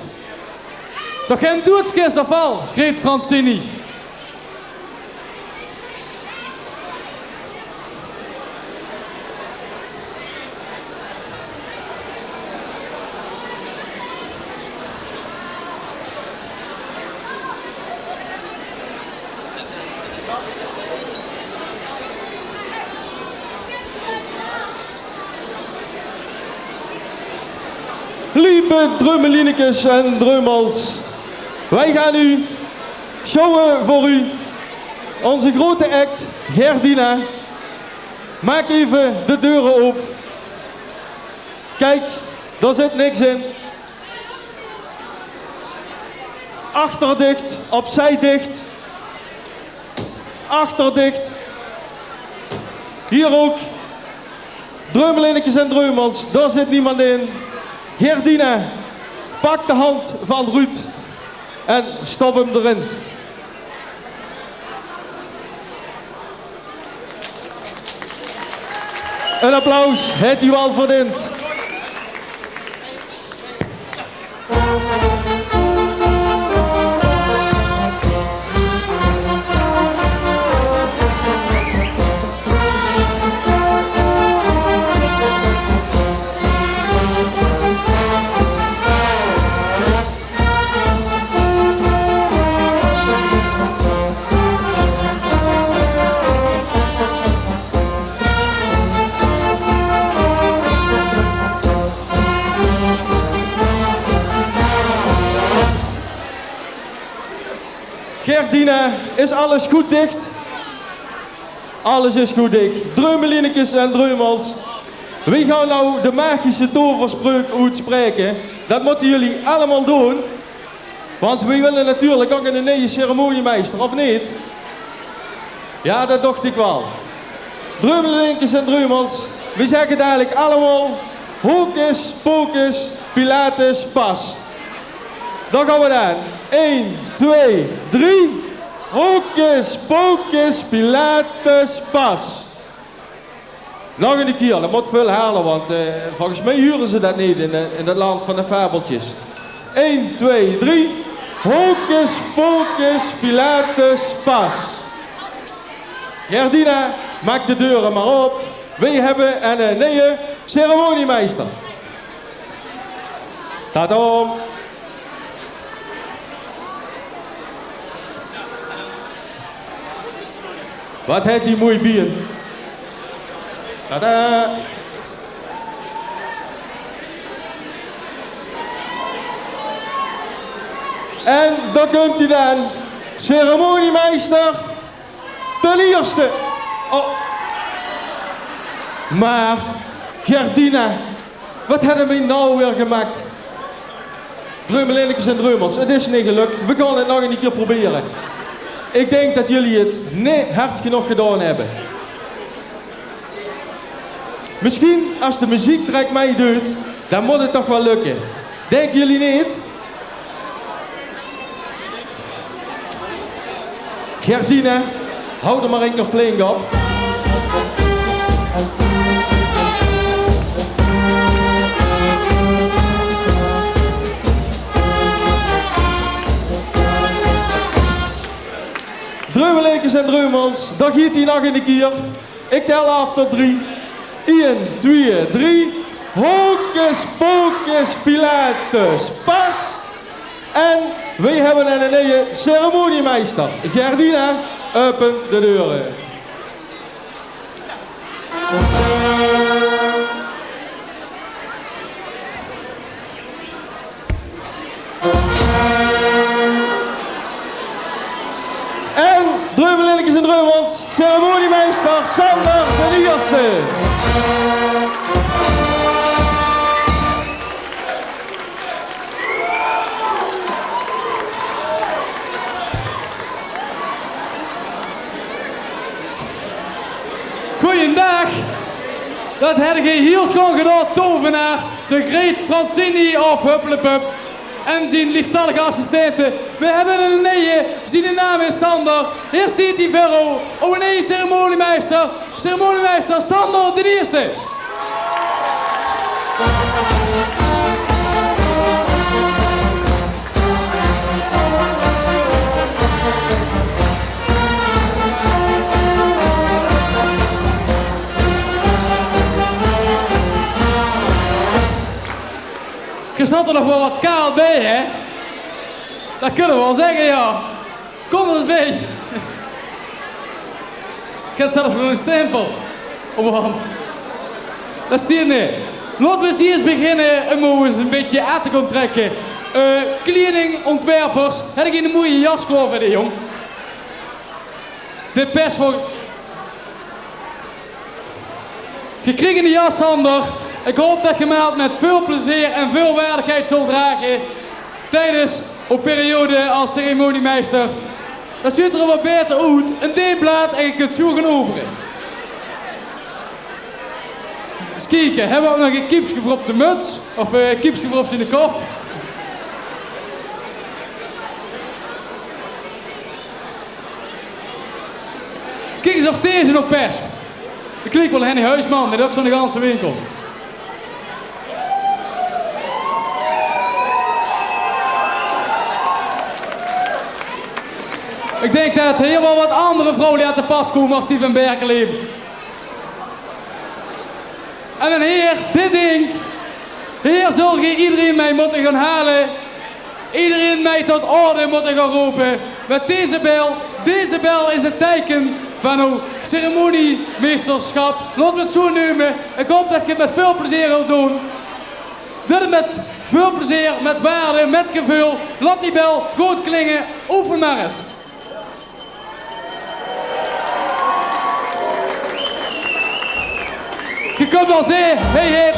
Toch geen doodskist of al, Great Francini? Lieve drummelinekes en drummels, wij gaan nu showen voor u. Onze grote act, Gerdina. Maak even de deuren open. Kijk, daar zit niks in. Achter dicht, opzij dicht. Achter dicht. Hier ook. Drummelinekes en drummels, daar zit niemand in. Gerdina, pak de hand van Ruud en stop hem erin. Een applaus, het u al verdiend. Gerdina, is alles goed dicht? Alles is goed dicht. Dreumelinekes en dreumels. Wie gaan nou de magische toverspreuk uitspreken? Dat moeten jullie allemaal doen. Want we willen natuurlijk ook een nieuwe ceremoniemeester, of niet? Ja, dat dacht ik wel. Dreumelinekes en dreumels. We zeggen het eigenlijk allemaal. Hocus pocus, Pilatus pas. Dan gaan we dan. 1, 2, 3. Hocus pocus, Pilatus pas. Nog een keer, dat moet veel halen, want volgens mij huren ze dat niet in dat land van de fabeltjes. 1, 2, 3. Hocus pocus, Pilatus pas. Gerdina, maak de deuren maar op. Wij hebben een nieuwe ceremoniemeester. Tadam. Wat heeft die mooi bier? Tada! En daar komt hij dan, ceremoniemeester, ten eerste. Oh. Maar, Gerdina, wat hebben we nou weer gemaakt? Dreumelinekes en dreumels, het is niet gelukt. We gaan het nog een keer proberen. Ik denk dat jullie het niet hard genoeg gedaan hebben. Misschien als de muziektrack mij doet, dan moet het toch wel lukken. Denken jullie niet? Gerdina, hou er maar een keer flink op. Dreumelinekes en dreumels, dan giet hij nog een keer. Ik tel af tot 3. 1, 2, 3. Hocus pocus, Pilatus pas. En wij hebben een nieuwe ceremoniemeester. Gerdina, open de deuren. En dreumelinekes en dreumels, ceremoniemeester Sander de Eerste. Goeiedag, dat heb ik hier schoon gedaan, tovenaar, de Greet Francini of Hupplepup en zijn lieftallige assistenten. We hebben een nieuwe, zijn naam is Sander. Hier staat die Verro, een nieuwe ceremoniemeester Sander de Eerste. Je zat er nog wel wat kaal bij, hè? Dat kunnen we wel zeggen, ja. Kom er eens bij. Ik heb zelfs nog een stempel op mijn hand. Dat is hier niet. Laten we eens eerst beginnen om eens een beetje aan te gaan trekken. Kledingontwerpers, heb ik een mooie jas gekocht, hè, jong? De pers voor... Je kreeg een jas, Sander. Ik hoop dat je mij met veel plezier en veel waardigheid zult dragen tijdens een periode als ceremoniemeester. Dat ziet er wat beter uit, een D-blad en je kunt zo gaan openen. Eens kijken, hebben we ook nog een kiepsje voor op de muts? Of een kiepsje voor op zijn kop? Kijk eens of deze nog pest. Dat klinkt wel Henny Huisman, dit is ook zo'n ganse winkel. Ik denk dat er heel wel wat andere vrouwen die aan te pas komen als die van Berkeley. En dan heer, dit ding. Heer, zul je iedereen mij moeten gaan halen. Iedereen mij tot orde moeten gaan roepen. Met deze bel is het teken van uw ceremoniemeesterschap. Laat me het zo nemen. Ik hoop dat je het met veel plezier wilt doen. Doe het met veel plezier, met waarde, met gevoel. Laat die bel goed klingen. Oefen maar eens. kunt wel zien, hey.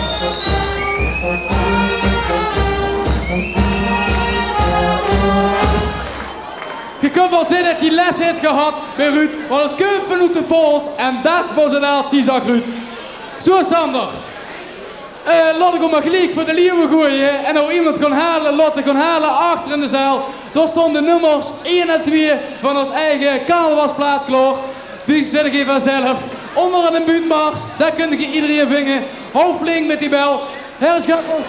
Je kunt wel zien dat hij les heeft gehad bij Ruud, want het komt vanuit de pols en dat was een natie, zag Ruud. Zo Sander, laat ik hem maar gelijk voor de leeuwen gooien en nou iemand kan halen, laten kan halen achter in de zaal. Daar stonden de nummers 1 en 2 van ons eigen carnavalsplaat klaar. Die zet ik even vanzelf. Onder een buurtmars, daar kun je iedereen vingen. Hou flink met die bel. Herschappel.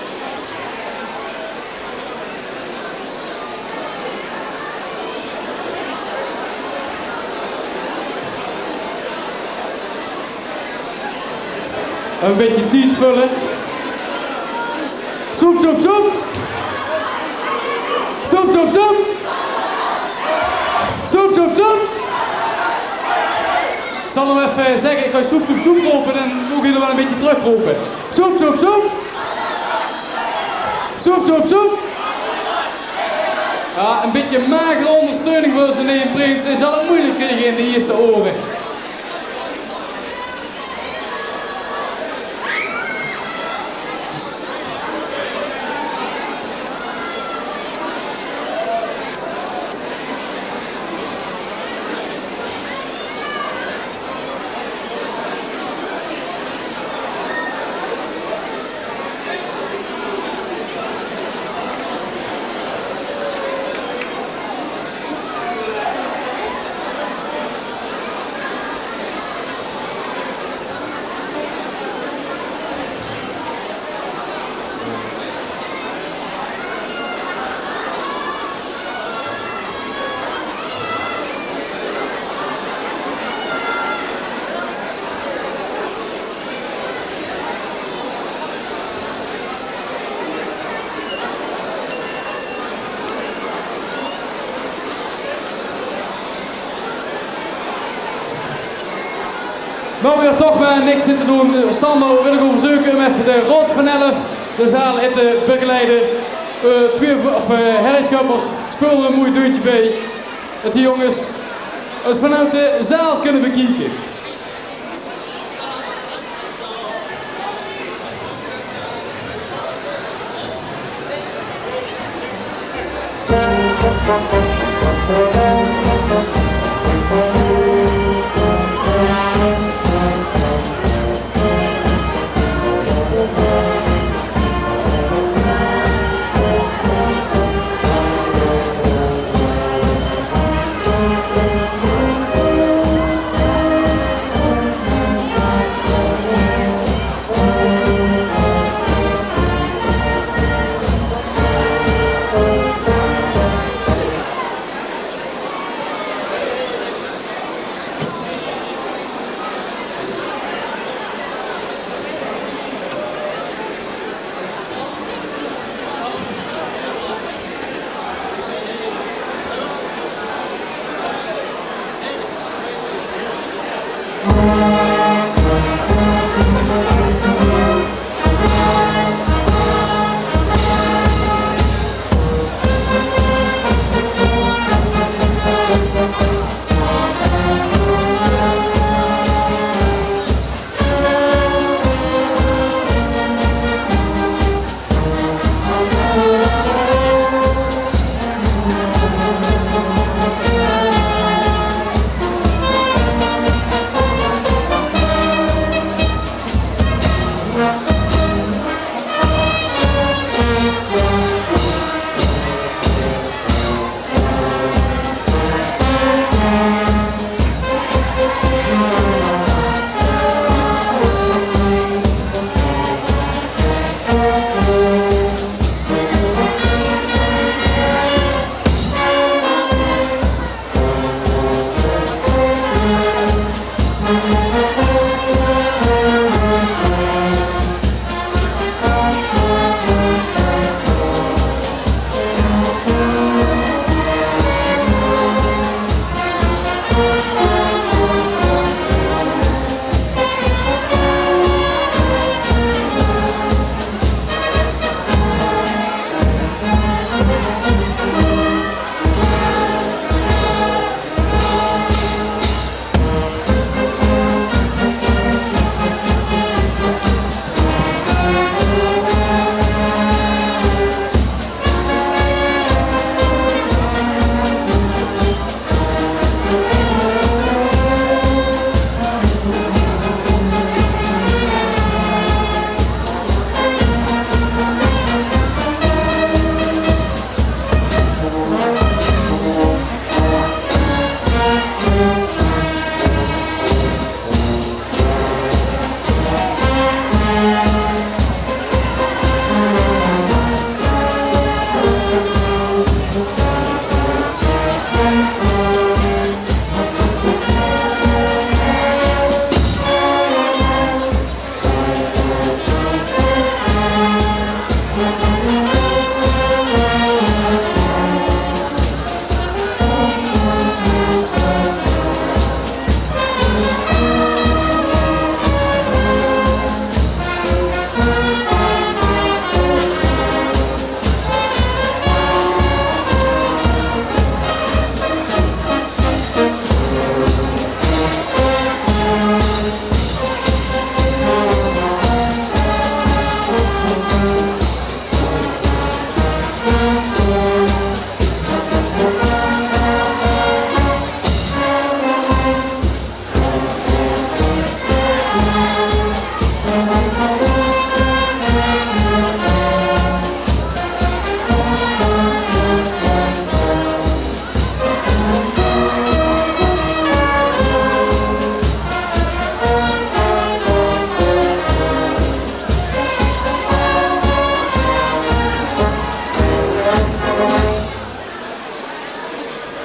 Een beetje tijd vullen. Soep, soep, soep. Soep, soep, soep. Soep, soep, soep. Ik zal hem even zeggen, ik ga soep, soep, soep roepen en moet je er wel een beetje terugroepen. Soep, soep, soep. Soep, soep, soep. Ja, een beetje magere ondersteuning voor zijn neef Prins. Hij zal het moeilijk krijgen in de eerste oren. Nou weer toch maar niks in te doen. Sander wil ik overzoeken om even de Rot van 11 de zaal in te begeleiden. Harry Schuppers speelde een mooi deuntje bij. Dat die jongens het vanuit de zaal kunnen bekijken.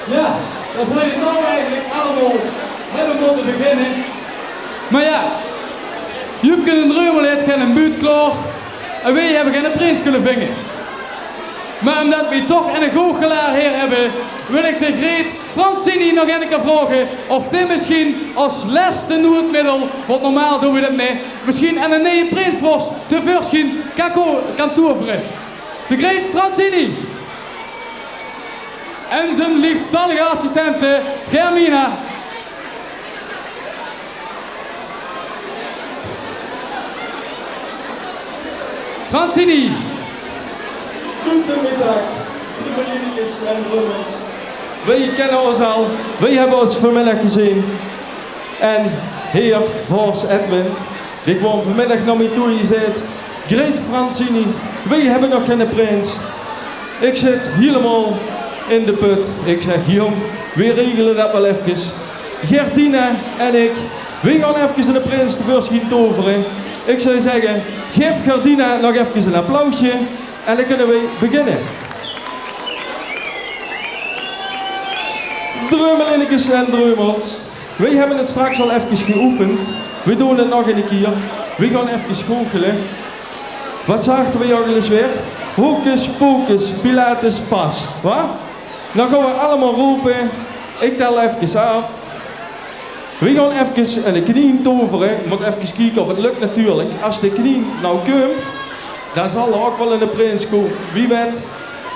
Ja, dan zou je nou eigenlijk allemaal hebben moeten beginnen. Maar ja, je kunt een Dreumel heeft geen buurt klaar en wij hebben geen prins kunnen vingen. Maar omdat we toch een goochelaar hier hebben, wil ik de Greet Francini nog een keer vragen of dit misschien als laatste noodmiddel, want normaal doen we dat niet, misschien een nieuwe prinsvorst te verschijn kan toveren. De Greet Francini. En zijn lieftallige assistente Germina. Francini. Goedemiddag, Tribulinius en Brummels. Wij kennen ons al, wij hebben ons vanmiddag gezien. En heer Vors Edwin, die kwam vanmiddag naar mij toe en zei: Greet Francini, wij hebben nog geen prins. Ik zit helemaal in de put. Ik zeg: jong, we regelen dat wel even. Gertina en ik, wij gaan even een prins tevoorschijn toveren. Ik zou zeggen, geef Gerdina nog even een applausje en dan kunnen we beginnen. Dreumelinekes en dreumels, wij hebben het straks al even geoefend. We doen het nog een keer. We gaan even goochelen. Wat zagen we al eens weer? Hocus pocus, Pilatus pas. Wat? Dan gaan we allemaal roepen. Ik tel even af. We gaan even in de knieën toveren. Je moet even kijken of het lukt natuurlijk. Als de knie nou komt, dan zal er ook wel een prins komen. Wie weet,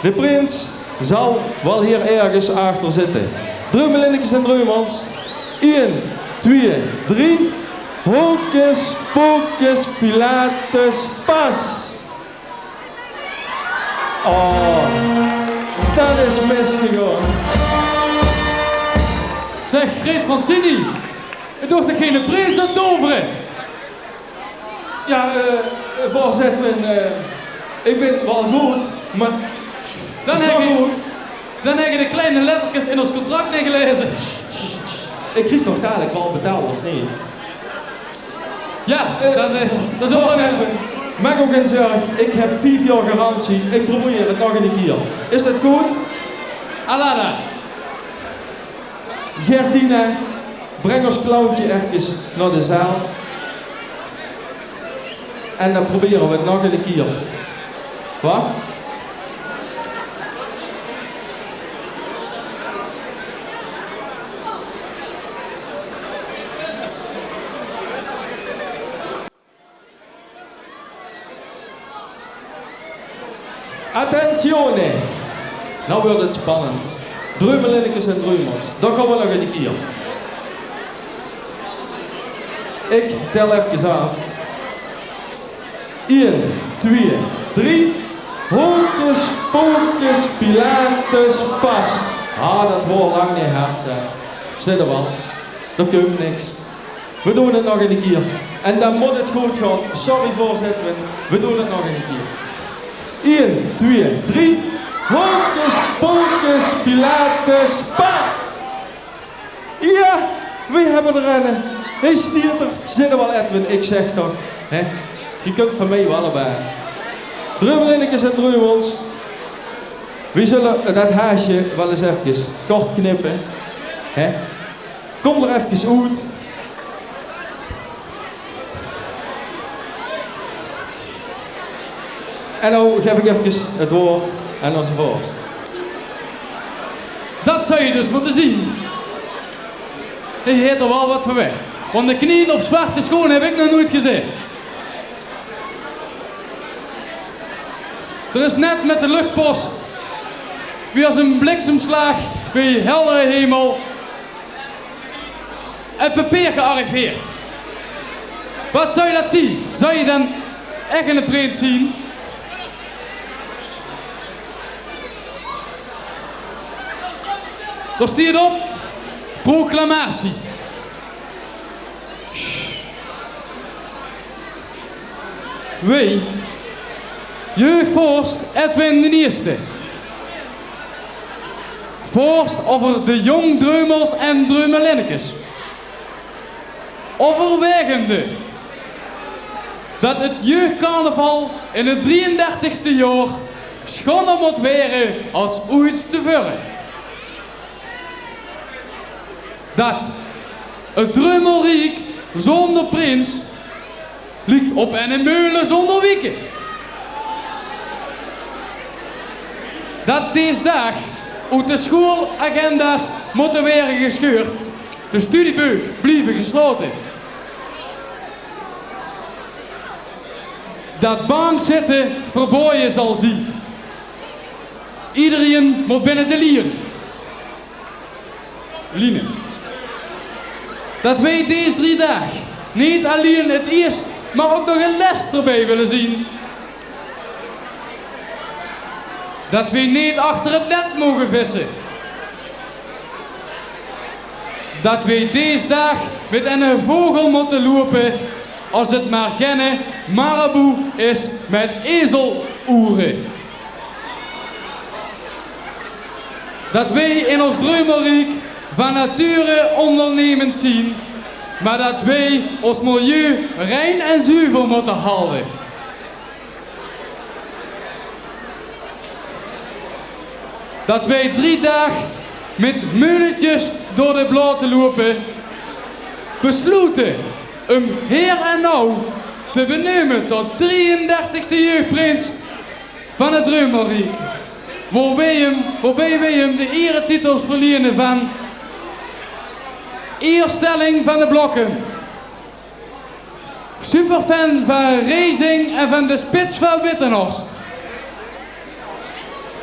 de prins zal wel hier ergens achter zitten. Dreumelinekes en dreumels. 1, 2, 3. Hocus pocus, Pilatus pas. Oh, dat is misgegaan. Zeg, Greet Francini, ik dacht dat geen prins aan toveren. Ja, voorzitter, ik ben wel goed, maar dan heb je de kleine lettertjes in ons contract niet gelezen. Ik krijg toch dadelijk wel betaald, of niet? Ja, dat is ook wel. Maak ook geen zorg, ik heb 5 jaar garantie, ik probeer het nog een keer. Is dat goed? Alada. Gertina, breng ons clowntje even naar de zaal. En dan proberen we het nog een keer. Wat? Attenzione! Nou wordt het spannend. Dreumelinekes en dreumels. Dan gaan we nog een keer. Ik tel even af. 1, 2, 3. Hocus pocus, Pilatus pas. Ah, dat wordt lang niet hard, zeg. Zit er wel. Er komt niks. We doen het nog een keer. En dan moet het goed gaan. Sorry voorzitter. We doen het nog een keer. 1, 2, 3. Hocus pocus, Pilatus pas. Ja, we hebben er een. Hij stiert er. Zit er wel, Edwin. Ik zeg toch. Hè? Je kunt van mij wel bij. Dreumelinekes en dreumels. We zullen dat haasje wel eens even kort knippen. Hè? Kom er even uit. En nou geef ik even het woord aan onze vorst. Dat zou je dus moeten zien. Je heet er wel wat van weg. Want de knieën op zwarte schoenen heb ik nog nooit gezien. Er is net met de luchtpost, wie als een bliksemslag bij heldere hemel, het papier gearriveerd. Wat zou je dat zien? Zou je dan echt een print zien? Er staat op, proclamatie. Wij, jeugdvorst Edwin de Eerste. Vorst over de jong dreumels en dreumelinnekes. Overwegende dat het jeugdcarnaval in het 33ste jaar schoner moet worden als ooit tevoren. dat het drummelriek zonder prins ligt op een meulen zonder wieken. Dat deze dag uit de schoolagenda's moeten worden gescheurd. De studieboek blijven gesloten. Dat bankzitten verboden zal zien. Iedereen moet binnen de lieren. Line. Dat wij deze 3 dagen niet alleen het eerst, maar ook nog een les erbij willen zien. Dat wij niet achter het net mogen vissen. Dat wij deze dag met een vogel moeten lopen als het maar geen maraboe is met ezeloeren. Dat wij in ons drummelriek van nature ondernemend zien, maar dat wij ons milieu rein en zuiver moeten houden. Dat wij 3 dagen met meuletjes door de blote lopen, besloten om hier en nou te benoemen tot 33e jeugdprins van het drummelriek. Waarbij wij hem de eretitels verlienen van eerstelling van de blokken, superfan van Racing en van de Spits van Wittenhorst,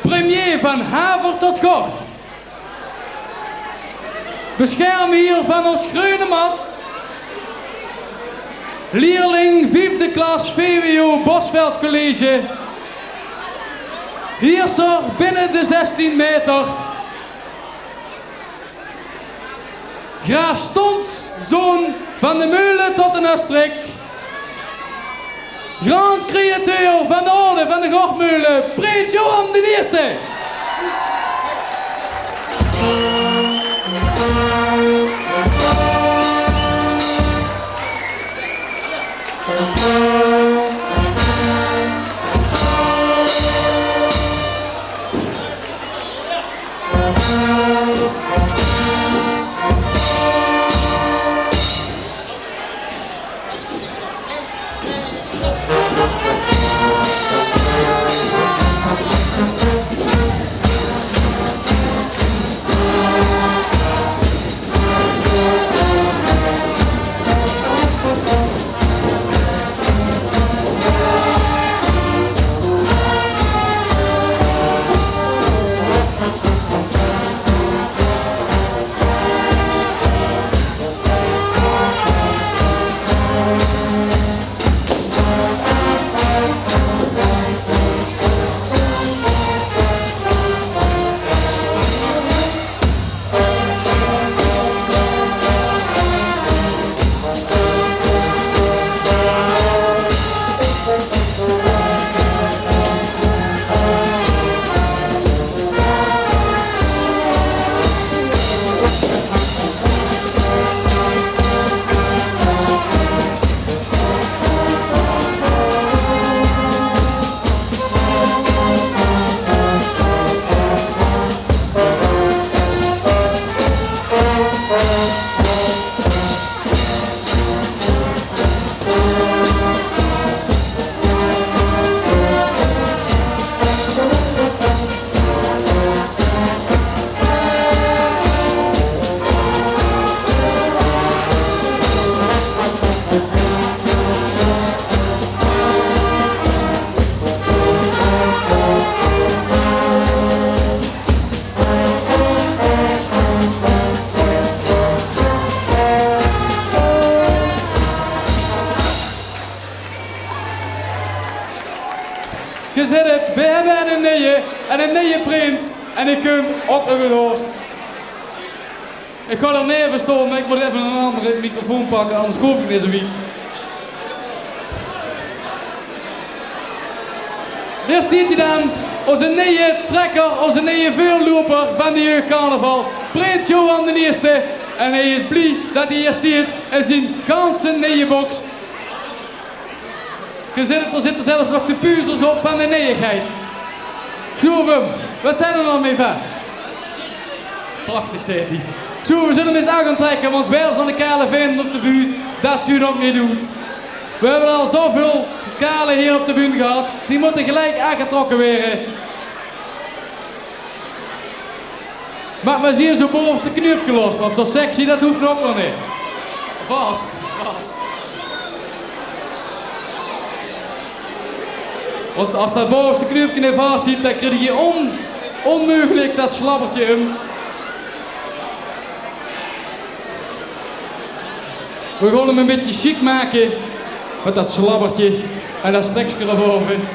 premier van Haver tot Gort, beschermheer van ons groene mat, leerling 5e klas VWO Bosveld College, heerser binnen de 16 meter, graaf Stons, zoon van de Meulen tot de Nastrik, grand createur van de orde van de Gortmeulen, prins Johan de Eerste. Je zit het, we hebben een nieuwe prins en ik kom op een gehoord. Ik ga er neer verstaan, maar ik moet even een andere microfoon pakken, anders koop ik deze week. Hier staat hij dan, onze nieuwe trekker, onze nieuwe vuurloper van de jeugdcarnaval, prins Johan de Eerste. En hij is blij dat hij hier staat in zijn ganse nieuwe box. Er zitten zelfs nog de puzzels op van de nieuwigheid. Geloof hem, wat zijn er nog mee van? Prachtig, zegt hij. Zo, we zullen hem eens aan gaan trekken, want wij zijn de kale vinden op de buurt dat u nog niet doet. We hebben al zoveel kale hier op de buurt gehad, die moeten gelijk aangetrokken worden. Maak maar hier zo bovenste knupje los, want zo sexy dat hoeft nog wel niet. Vast. Want als dat bovenste knupje niet vast zit, dan krijg je onmogelijk dat slappertje hem. We gaan hem een beetje chic maken met dat slabbertje en dat strekje erboven.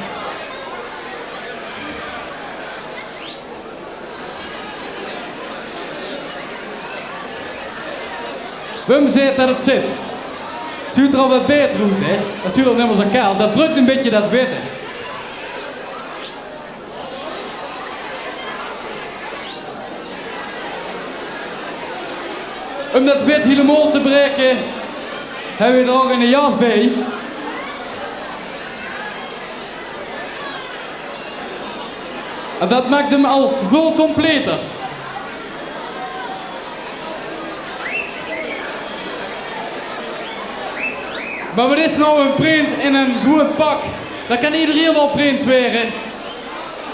Wim zegt dat het zit. Het ziet er al wat beter uit, hè? Dat ziet er net als een kaal. Dat drukt een beetje dat witte. Om dat wit helemaal te breken, hebben we er ook een jas bij. En dat maakt hem al veel completer. Maar wat is nou een prins in een goed pak? Dat kan iedereen wel prins worden.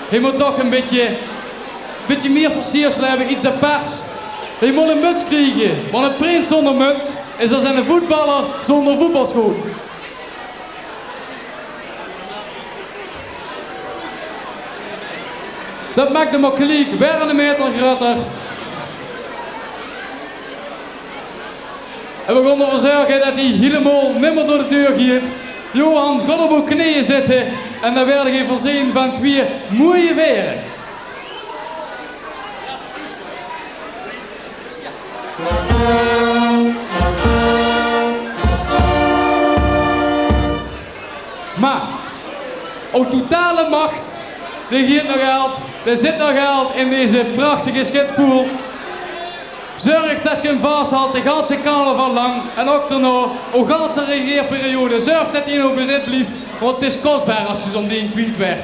Hij moet toch een beetje meer versiersel hebben, iets aparts. Hij moet een muts krijgen, want een prins zonder muts is als een voetballer zonder voetbalschoen. Dat maakt hem ook gelijk weer een meter groter. En we gaan ervoor zorgen dat hij helemaal nimmer door de deur gaat. Johan gaat op zijn knieën zitten en dan werd hij voorzien van 2 mooie veren. Maar, op totale macht, er gaat nog geld, er zit nog geld in deze prachtige schetspoel. Zorg dat je hem vasthoudt de ganse carnaval lang en ook daarna, de ganse regeerperiode. Zorg dat hij nog bezit blijft, want het is kostbaar als je zo'n ding kwijt werd.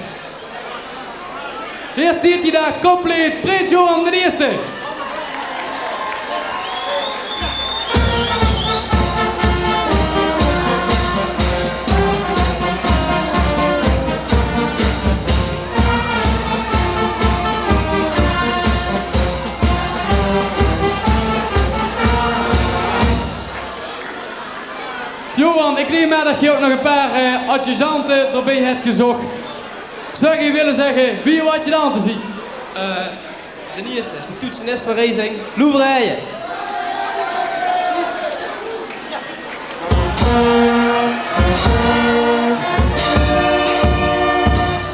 Hier staat hij daar compleet, Prins Johan de Eerste. Johan, ik neem aan dat je ook nog een paar adjudanten erbij hebt gezocht. Zou je willen zeggen wie je adjudanten ziet? De eerste is de toetsenist van Racing, Lou Verheijen.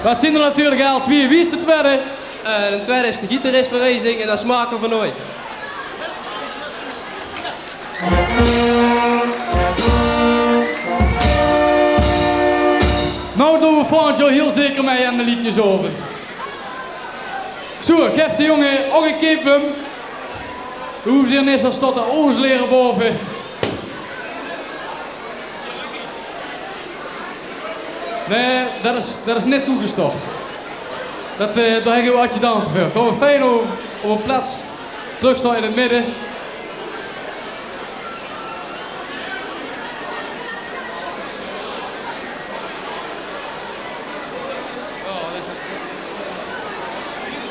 Dat zijn er natuurlijk al 2. Wie is de tweede? De tweede is de gitarist van Racing en dat is Marco van Nooy. Nou doen we volgend jaar heel zeker mee aan de liedjes over. Zo, geef de jongen ook een keepum. We hoeven hier niet als tot de ogen leren boven. Nee, dat is net toegestopt. Daar hebben we adjudanten voor. Gewoon fijn op een plaats, terugstaan in het midden.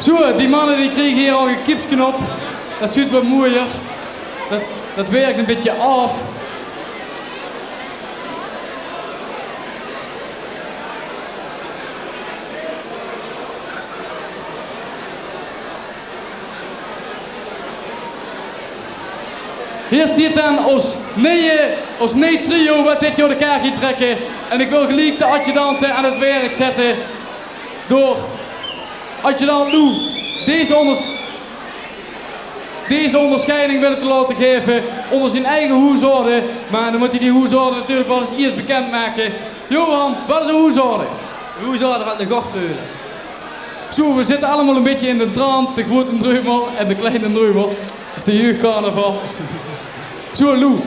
Zo, die mannen die kregen hier al een kipsknop. Dat schiet wat mooier. Dat werkt een beetje af. Hier staat dan ons nieuw trio wat dit jaar de kaart gaat trekken. En ik wil gelijk de adjudanten aan het werk zetten door adjudant Lou deze onderscheiding willen te laten geven onder zijn eigen hoesorde. Maar dan moet hij die hoesorde natuurlijk wel eens eerst bekendmaken. Johan, wat is een hoesorde? De hoesorde van de Gorpeulen. Zo, we zitten allemaal een beetje in de trant, de grote drummel en de kleine drummel. Of de jeugdcarnaval. Zo Lou,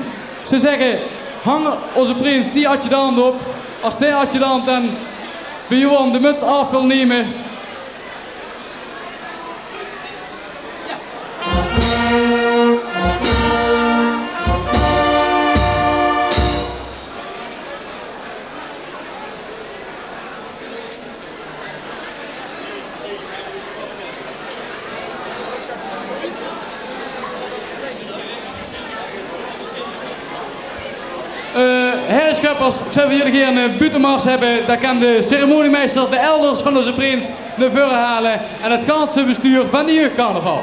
ze zeggen, hang onze prins die adjudant op. Als die adjudant dan bij Johan de muts af wil nemen. Ja. schuppers, ik zou voor jullie hier een buitenmars hebben. Daar kan de ceremoniemeester de elders van onze prins naar voren halen. En het ganse bestuur van de jeugdcarnaval.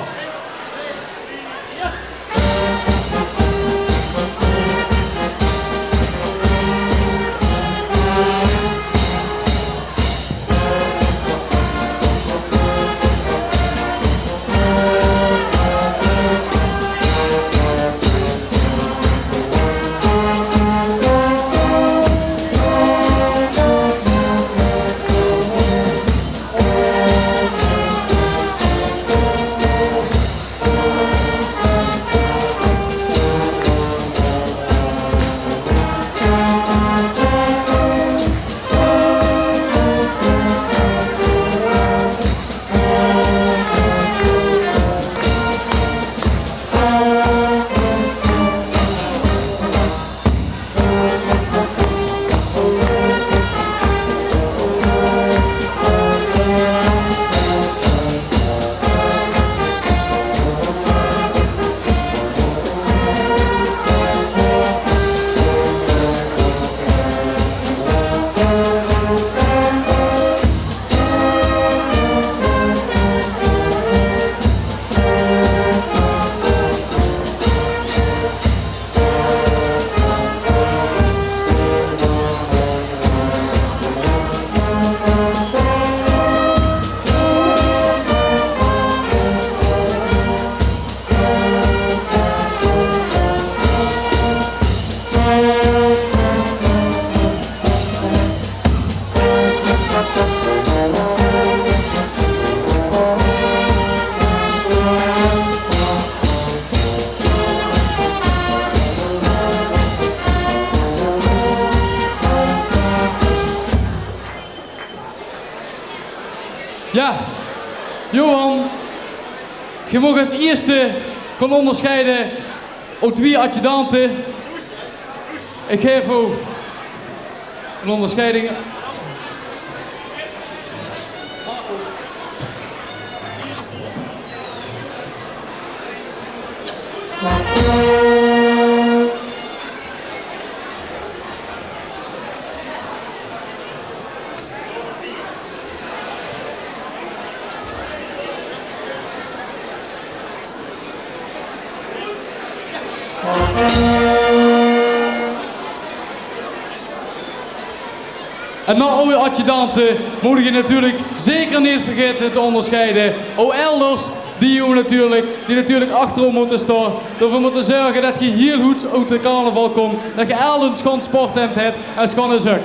Ja, Johan, je mag als eerste gaan onderscheiden uit 2 adjudanten. Ik geef u een onderscheiding. En na alle adjudanten moet je natuurlijk zeker niet vergeten te onderscheiden. O elders die natuurlijk achterom moeten staan. Ervoor moeten zorgen dat je heel goed uit de carnaval komt. Dat je elders een schoon sporthemd hebt en schone zak.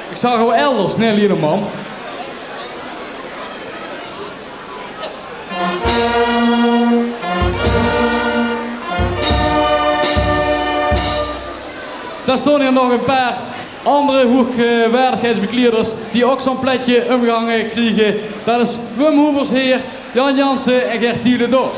Ik zag al elders, nee, Lieneman. Daar staan hier nog een paar andere hoogwaardigheidsbekleders die ook zo'n plekje omgangen krijgen. Dat is Wim Hoebers heer, Jan Jansen en Gertide Dorp.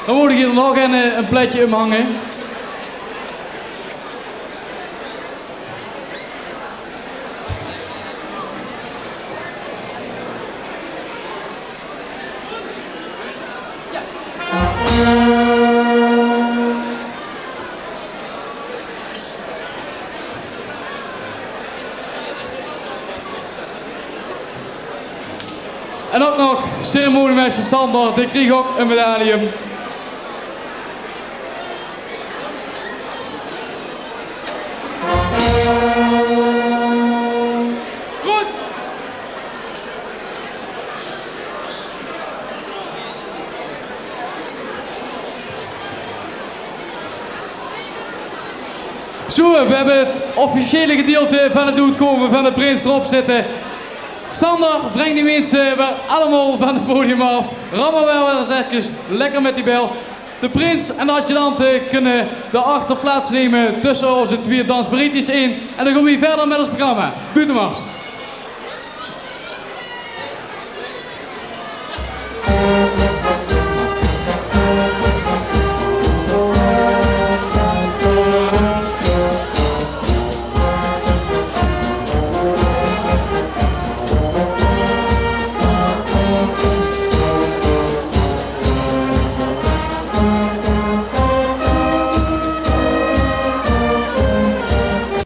Dan moet ik hier nog een plekje omhangen. En ook nog ceremoniemeester Sander, die kreeg ook een medaille. Goed. Zo, we hebben het officiële gedeelte van het doen komen van de prins erop zitten. Sander, breng die mensen weer allemaal van het podium af. Rammen wel eens even lekker met die bel. De prins en de adjudanten kunnen daarachter plaatsnemen tussen onze twee dansbarietjes in. En dan gaan we verder met ons programma. Buitenmars.